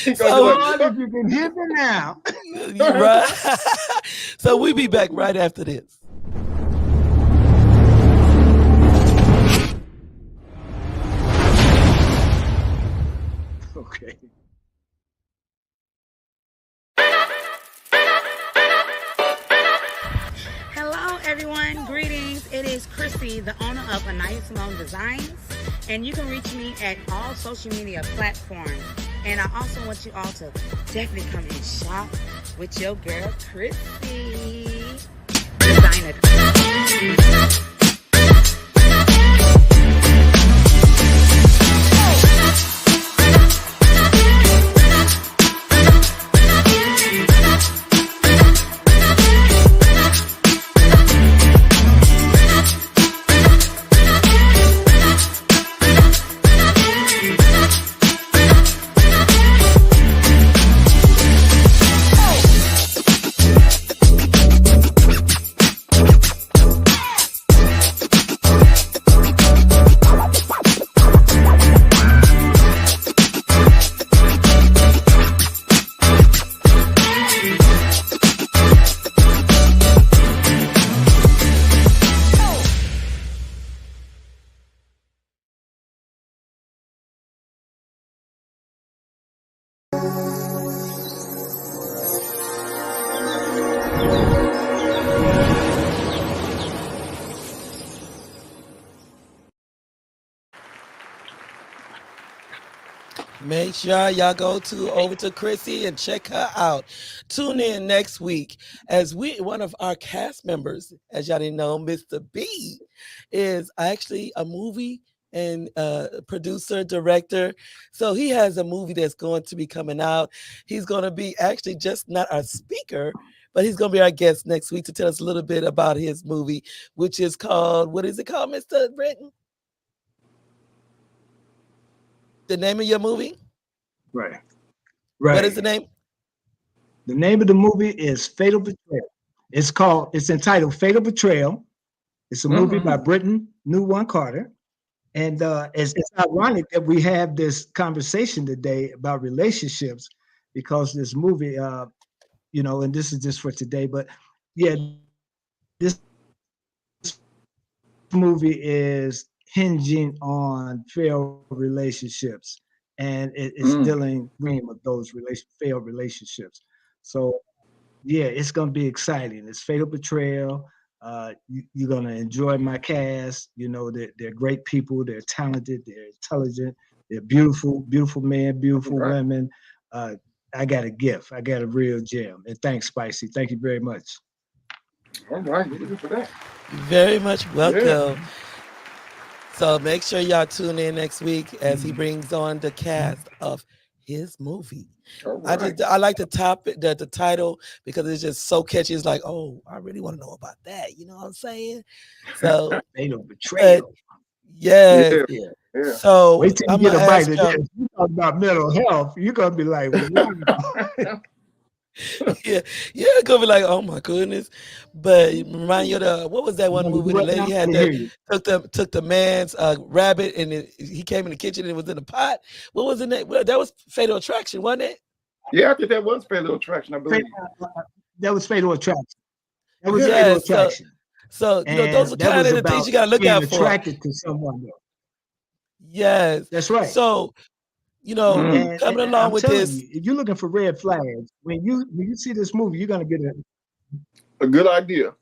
if you can hear me now. Right. So we be back right after this. Okay. Hello, everyone. Greetings. It is Chrissy, the owner of Anaya Simone Designs, and you can reach me at all social media platforms. And I also want you all to definitely come and shop with your girl, Chrissy. Designer. Make sure y'all go over to Chrissy and check her out. Tune in next week as one of our cast members, as y'all didn't know, Mr. B, is actually a movie and producer, director. So he has a movie that's going to be coming out. He's going to be actually just not our speaker, but he's going to be our guest next week to tell us a little bit about his movie, which is called, what is it called, Mr. Britton? The name of your movie? Right. What is the name? The name of the movie is Fatal Betrayal. It's entitled Fatal Betrayal. It's a movie by Britton New One Carter. And it's ironic that we have this conversation today about relationships because this movie, and this is just for today, but yeah, this movie is hinging on failed relationships, and it's dealing with those failed relationships. So yeah, it's gonna be exciting. It's Fatal Betrayal. You're gonna enjoy my cast. They're great people. They're talented. They're intelligent. They're beautiful, beautiful men, beautiful women. I got a gift. I got a real gem. And thanks, Spicy. Thank you very much. All right, thank you for that. Very much welcome. Yeah. So make sure y'all tune in next week as he brings on the cast of his movie. Right. I like the topic, the title, because it's just so catchy. It's like, oh, I really want to know about that. You know what I'm saying? So Fatal Betrayal. Yeah. So wait till you get a bite of this. You talk about mental health, you're gonna be like, wow. yeah, gonna be like, oh my goodness. But remind you of what was that one movie? The lady had took the man's rabbit and he came in the kitchen and it was in a pot. What was the name? Well, that was Fatal Attraction, wasn't it? Yeah, I think that was Fatal Attraction, I believe. That was Fatal Attraction. That was Fatal Attraction. So those are kind of the things you gotta look out for. Attracted to someone though. Yes, that's right. So coming along with this, if you're looking for red flags, when you see this movie, you're gonna get a good idea.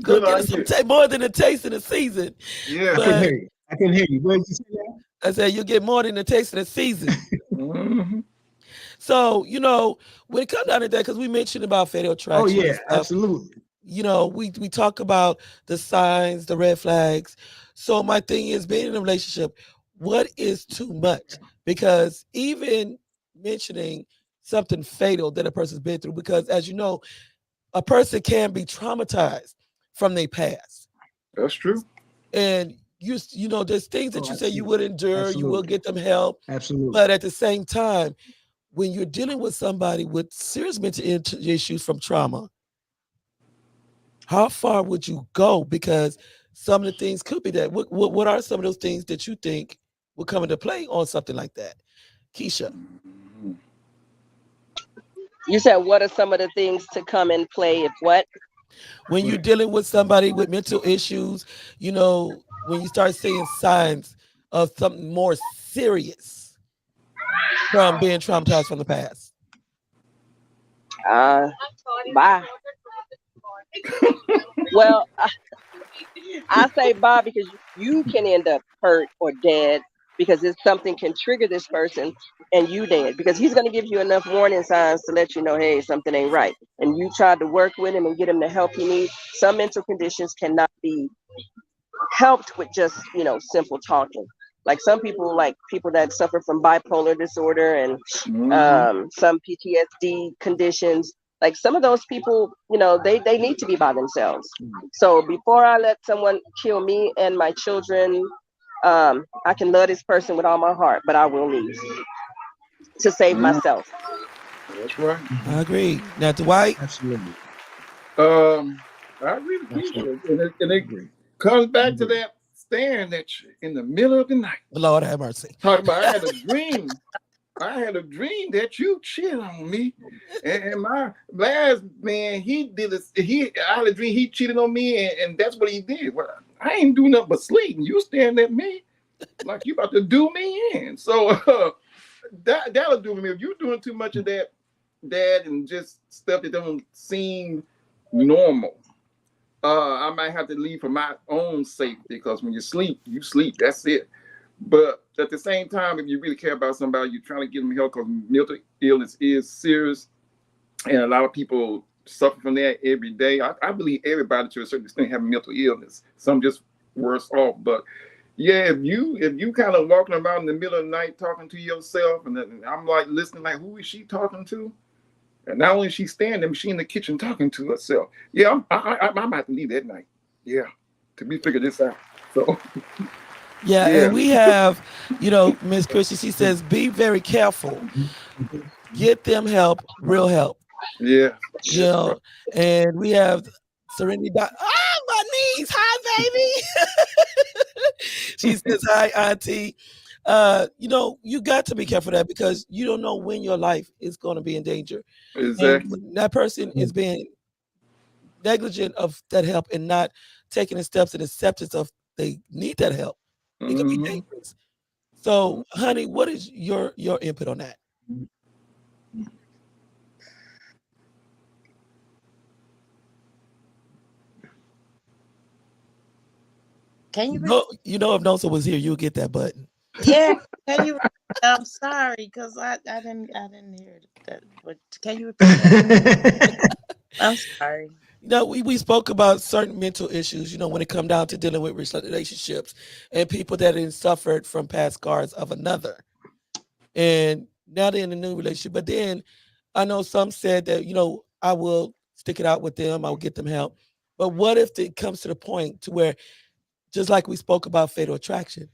Go get some more than a taste of the season. Yeah, I can hear you. Where did you say that? I said you get more than a taste of the season. So when it comes down to that, because we mentioned about fatal attraction. Oh yeah, absolutely. We talk about the signs, the red flags. So my thing is, being in a relationship, what is too much? Because even mentioning something fatal that a person's been through, because as you know, a person can be traumatized from their past. That's true. And there's things that you say you would endure, absolutely. You will get them help. Absolutely. But at the same time, when you're dealing with somebody with serious mental issues from trauma, how far would you go? Because some of the things could be that. What are some of those things that you think would come into play on something like that? Keisha. You said, what are some of the things to come in play if what? When you're dealing with somebody with mental issues, when you start seeing signs of something more serious from being traumatized from the past. Bye. Well, I say bye because you can end up hurt or dead because if something can trigger this person and you dead because he's going to give you enough warning signs to let you know, hey, something ain't right. And you tried to work with him and get him the help he needs. Some mental conditions cannot be helped with just, simple talking. Like some people, like people that suffer from bipolar disorder and some PTSD conditions, like some of those people, they need to be by themselves. So before I let someone kill me and my children, I can love this person with all my heart, but I will leave to save myself. That's right. I agree. Now, Dwight? Absolutely. I agree with you. And it comes back to that staring at you in the middle of the night. Lord have mercy. Talking about I had a dream. I had a dream that you cheated on me. And my last man, I had a dream he cheated on me, and that's what he did. Well, I ain't doing nothing but sleep. You staring at me like you about to do me in. So that'll do me. If you're doing too much of that and just stuff that don't seem normal, I might have to leave for my own safety because when you sleep, that's it. But at the same time, if you really care about somebody, you're trying to get them help because mental illness is serious, and a lot of people suffer from that every day. I believe everybody to a certain extent have mental illness. Some just worse off. But yeah, if you kind of walking around in the middle of the night talking to yourself, and then I'm like listening, like, who is she talking to? And not only is she standing, she in the kitchen talking to herself. Yeah, I'm about to leave that night. Yeah, to be figure this out. So Yeah, yeah. and we have, Miss Christie, she says, be very careful. Get them help, real help. Yeah. And we have Serenity. My knees. Hi, baby. She says, hi, Auntie. You got to be careful of that because you don't know when your life is going to be in danger. Exactly. And that person is being negligent of that help and not taking the steps in acceptance of they need that help. It could be dangerous. So, honey, what is your input on that? Can you? If Nosa was here, you'll get that button. Yeah. Can you? I'm sorry because I didn't hear that. But can you repeat that? I'm sorry. We spoke about certain mental issues, when it come down to dealing with relationships and people that have suffered from past scars of another. And now they're in a new relationship. But then I know some said that, I will stick it out with them. I'll get them help. But what if it comes to the point to where, just like we spoke about fatal attraction,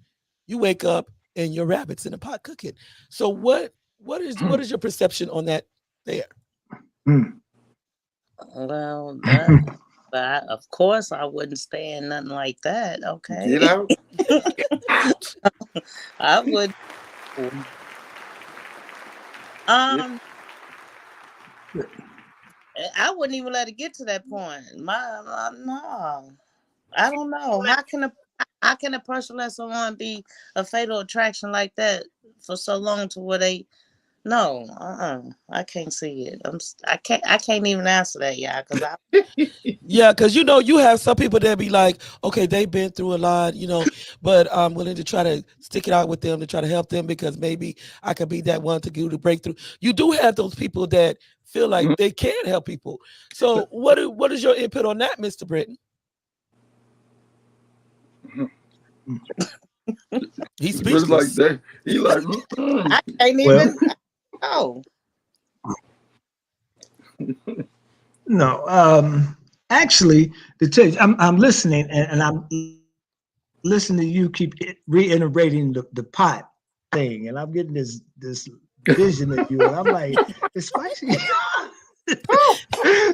you wake up and your rabbit's in the pot cooking. So what is your perception on that there? Well, but of course I wouldn't stay in nothing like that. Okay. Get out. I would. I wouldn't even let it get to that point. No, I don't know. How can a person let someone be a fatal attraction like that for so long to where they? No, I can't see it. I can't even answer that, because Yeah, because you have some people that be like, okay, they've been through a lot, but I'm willing to try to stick it out with them to try to help them because maybe I could be that one to do the breakthrough. You do have those people that feel like they can help people. So what is your input on that, Mr. Britton? He's speechless. Like that. He like I can't even. No, actually, to tell you, I'm listening and I'm listening to you keep reiterating the pot thing, and I'm getting this vision of you, and I'm like, it's spicy.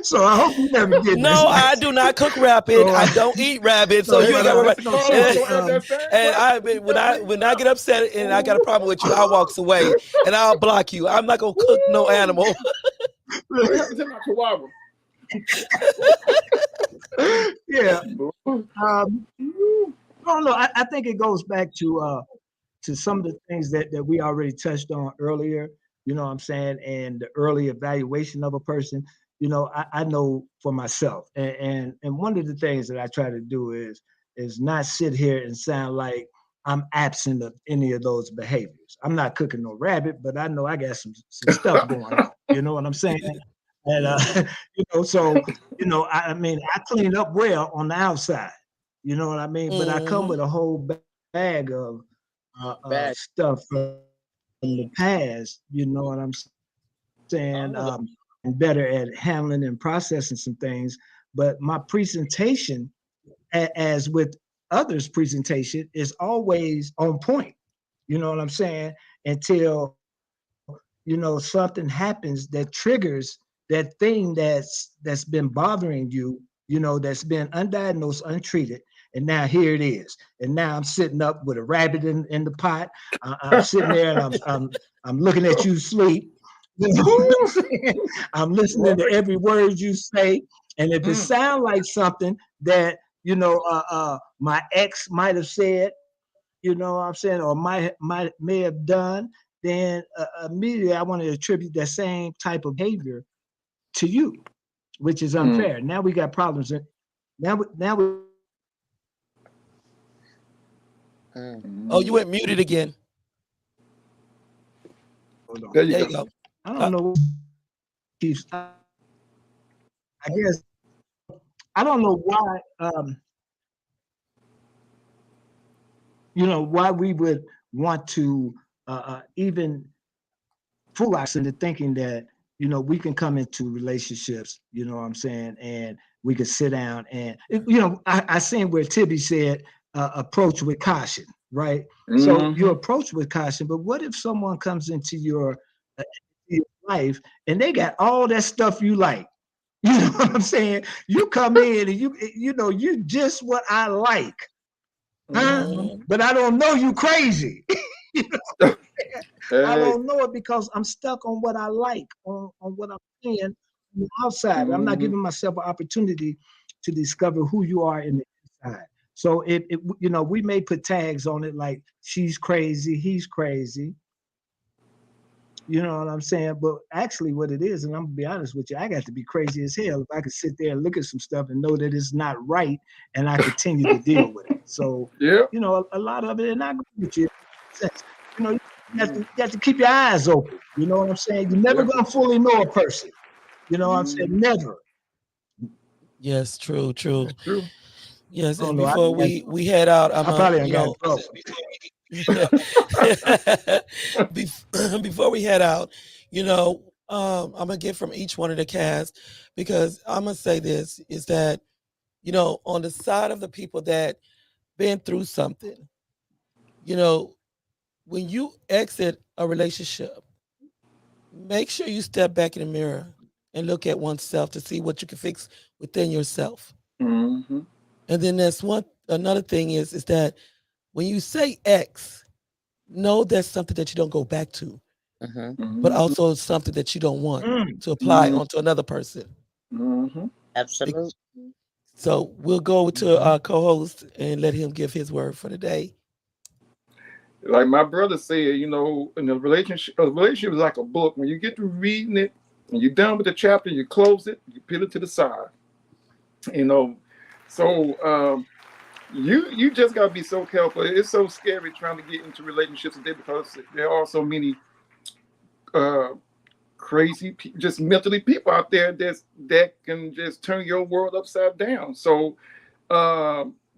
So I hope you never get. No, I do not cook rabbit. I don't eat rabbit. So you ain't got to. And when I get upset and I got a problem with you, I walk away and I'll block you. I'm not gonna cook no animal. What happened to my chihuahua? Yeah. No, I think it goes back to some of the things that we already touched on earlier, you know what I'm saying, and the early evaluation of a person. I know for myself, and one of the things that I try to do is not sit here and sound like I'm absent of any of those behaviors. I'm not cooking no rabbit, but I know I got some stuff going on. You know what I'm saying? And so I mean, I clean up well on the outside. You know what I mean? But I come with a whole bag of stuff from the past. You know what I'm saying? And better at handling and processing some things. But my presentation, as with others' presentation, is always on point. You know what I'm saying? Until something happens that triggers that thing that's been bothering you, that's been undiagnosed, untreated, and now here it is. And now I'm sitting up with a rabbit in the pot. I'm sitting there and I'm looking at you sleep. I'm listening to every word you say, and if it sounds like something that my ex might have said, you know what I'm saying, or may have done, then immediately I want to attribute that same type of behavior to you, which is unfair. Now we got problems. Now we Oh, you went muted again. Hold on. There you There go. you go. I don't know. I guess I don't know why. Why we would want to even fool ourselves into thinking that we can come into relationships. You know what I'm saying, and we could sit down and I seen where Tibby said approach with caution, right? So you approach with caution, but what if someone comes into your life and they got all that stuff you like? You know what I'm saying? You come in and you just what I like. But I don't know you crazy. I don't know it because I'm stuck on what I like, on what I'm seeing on the outside. I'm not giving myself an opportunity to discover who you are in the inside. So we may put tags on it like she's crazy, he's crazy. You know what I'm saying? But actually what it is, and I'm gonna be honest with you, I got to be crazy as hell if I could sit there and look at some stuff and know that it's not right and I continue to deal with it. So, a lot of it, and I agree with you. You have to keep your eyes open. You know what I'm saying? You're never gonna fully know a person. You know what I'm saying? Never. Yes, true. Yes, and know, before we head out, I probably ain't got trouble. Before we head out, I'm gonna get from each one of the cast, because I'm gonna say this is that, on the side of the people that been through something, when you exit a relationship, make sure you step back in the mirror and look at oneself to see what you can fix within yourself. And then there's another thing is that when you say X, know that's something that you don't go back to, but also something that you don't want to apply onto another person. Absolutely. So we'll go to our co-host and let him give his word for the day. Like my brother said, in a relationship is like a book. When you get to reading it, when you're done with the chapter, you close it, you put it to the side. So you just gotta be so careful. It's so scary trying to get into relationships today because there are so many crazy, just mentally people out there that can just turn your world upside down. So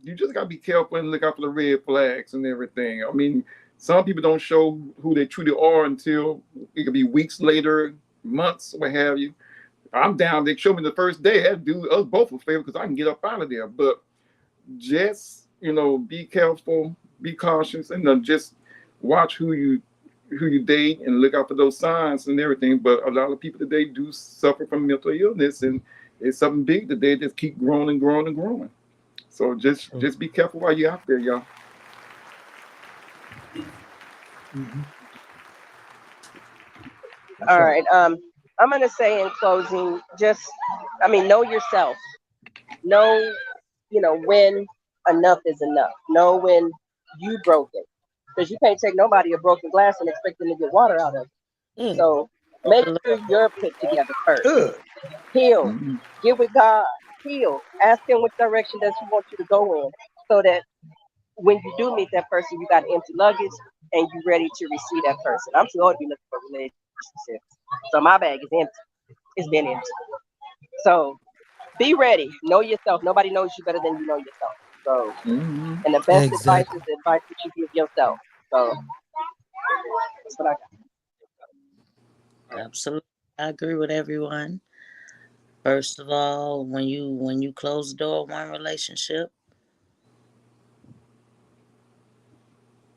you just gotta be careful and look out for the red flags and everything. I mean, some people don't show who they truly are until it could be weeks later, months, what have you. I'm down. They showed me the first day. That dude, us both were favored because I can get up out of there. But just be careful, be cautious, and just watch who you date and look out for those signs and everything. But a lot of people today do suffer from mental illness, and it's something big that they just keep growing and growing and growing. So just be careful while you're out there, y'all. All right. I'm gonna say in closing, know yourself. Know, when enough is enough. Know when you broken, because you can't take nobody a broken glass and expect them to get water out of it. So make sure you're put together first. Heal. Get with God. Heal. Ask Him which direction does He want you to go in, so that when you do meet that person, you got empty luggage and you're ready to receive that person. I'm too old to be looking for relationships, so my bag is empty. It's been empty. So be ready. Know yourself. Nobody knows you better than you know yourself. So, and the best advice is the advice that you give yourself. So that's what I got. Absolutely, I agree with everyone. First of all, when you close the door of one relationship,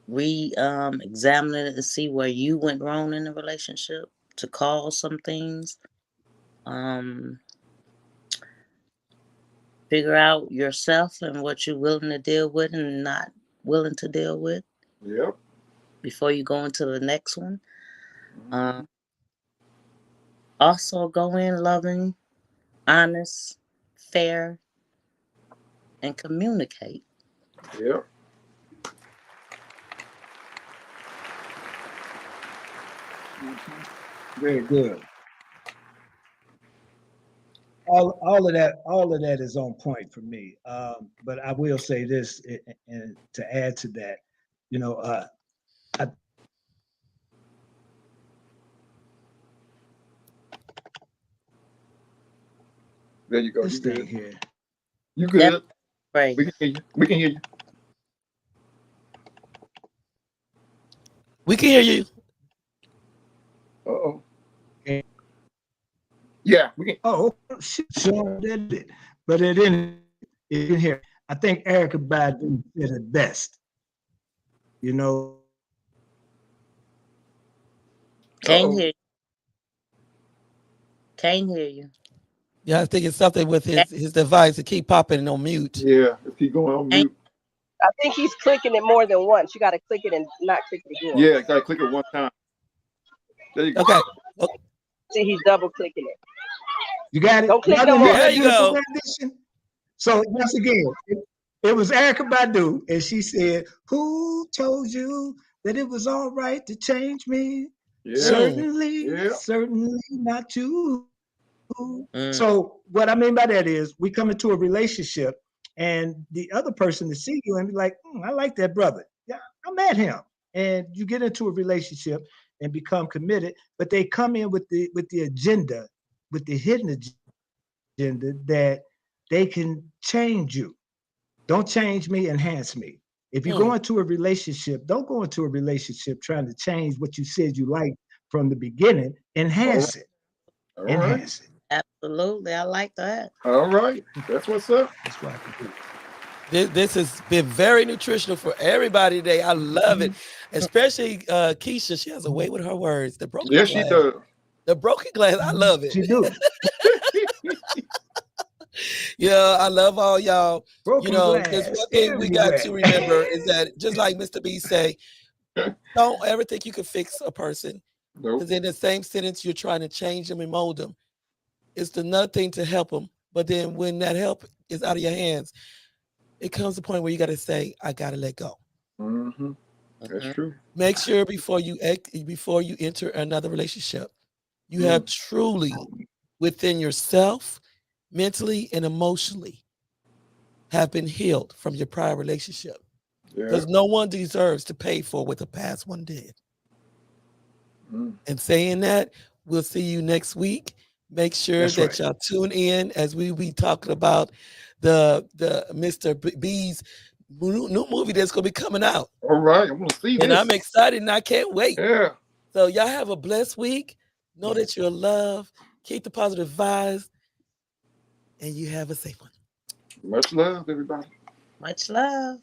examine it to see where you went wrong in the relationship, to cause some things. Figure out yourself and what you're willing to deal with and not willing to deal with. Yep. Before you go into the next one. Also go in loving, honest, fair, and communicate. Yep. Very good. All of that is on point for me. But I will say this, and to add to that, you know, I, There you go. this You thing good. here. You good. Right. We can hear you. We can hear you. We can hear you. Uh-oh. Yeah, we can. Oh, sure did it. But it didn't hear. I think Erica Badu did it best. You know. Can't hear you. Can't hear you. Yeah, I think it's something with his device to keep popping on mute. Yeah, if keep going on mute. I think he's clicking it more than once. You got to click it and not click it again. Yeah, gotta click it one time. There you go. Okay. See, he's double clicking it. You got it. Don't click no more. There you go. So once again, it was Erica Badu, and she said, "Who told you that it was all right to change me? Yeah. Certainly not you." So what I mean by that is, we come into a relationship, and the other person to see you and be like, I like that brother. Yeah, I met him. And you get into a relationship and become committed, but they come in with the agenda, with the hidden agenda that they can change you. Don't change me, enhance me. If you go into a relationship, don't go into a relationship trying to change what you said you liked from the beginning. Enhance it. Enhance it. Absolutely. I like that. All right. That's what's up. That's what I can do. This has been very nutritional for everybody today. I love it, especially Keisha. She has a way with her words. The broken glass. She does. The broken glass. I love it. She do. Yeah, I love all y'all. Broken glass there's one thing we got to remember is that, just like Mr. B say, don't ever think you can fix a person. Because in the same sentence, you're trying to change them and mold them. It's another thing to help them. But then when that help is out of your hands, it comes to a point where you got to say, I got to let go. Mm-hmm. That's true. Make sure before you enter another relationship, you have truly within yourself, mentally and emotionally, have been healed from your prior relationship. Because no one deserves to pay for what the past one did. And saying that, we'll see you next week. Make sure that y'all tune in as we be talking about the Mr. B's new movie that's going to be coming out. All right, I'm going to see this. And I'm excited and I can't wait. Yeah. So y'all have a blessed week. Know that you're loved. Keep the positive vibes. And you have a safe one. Much love, everybody. Much love.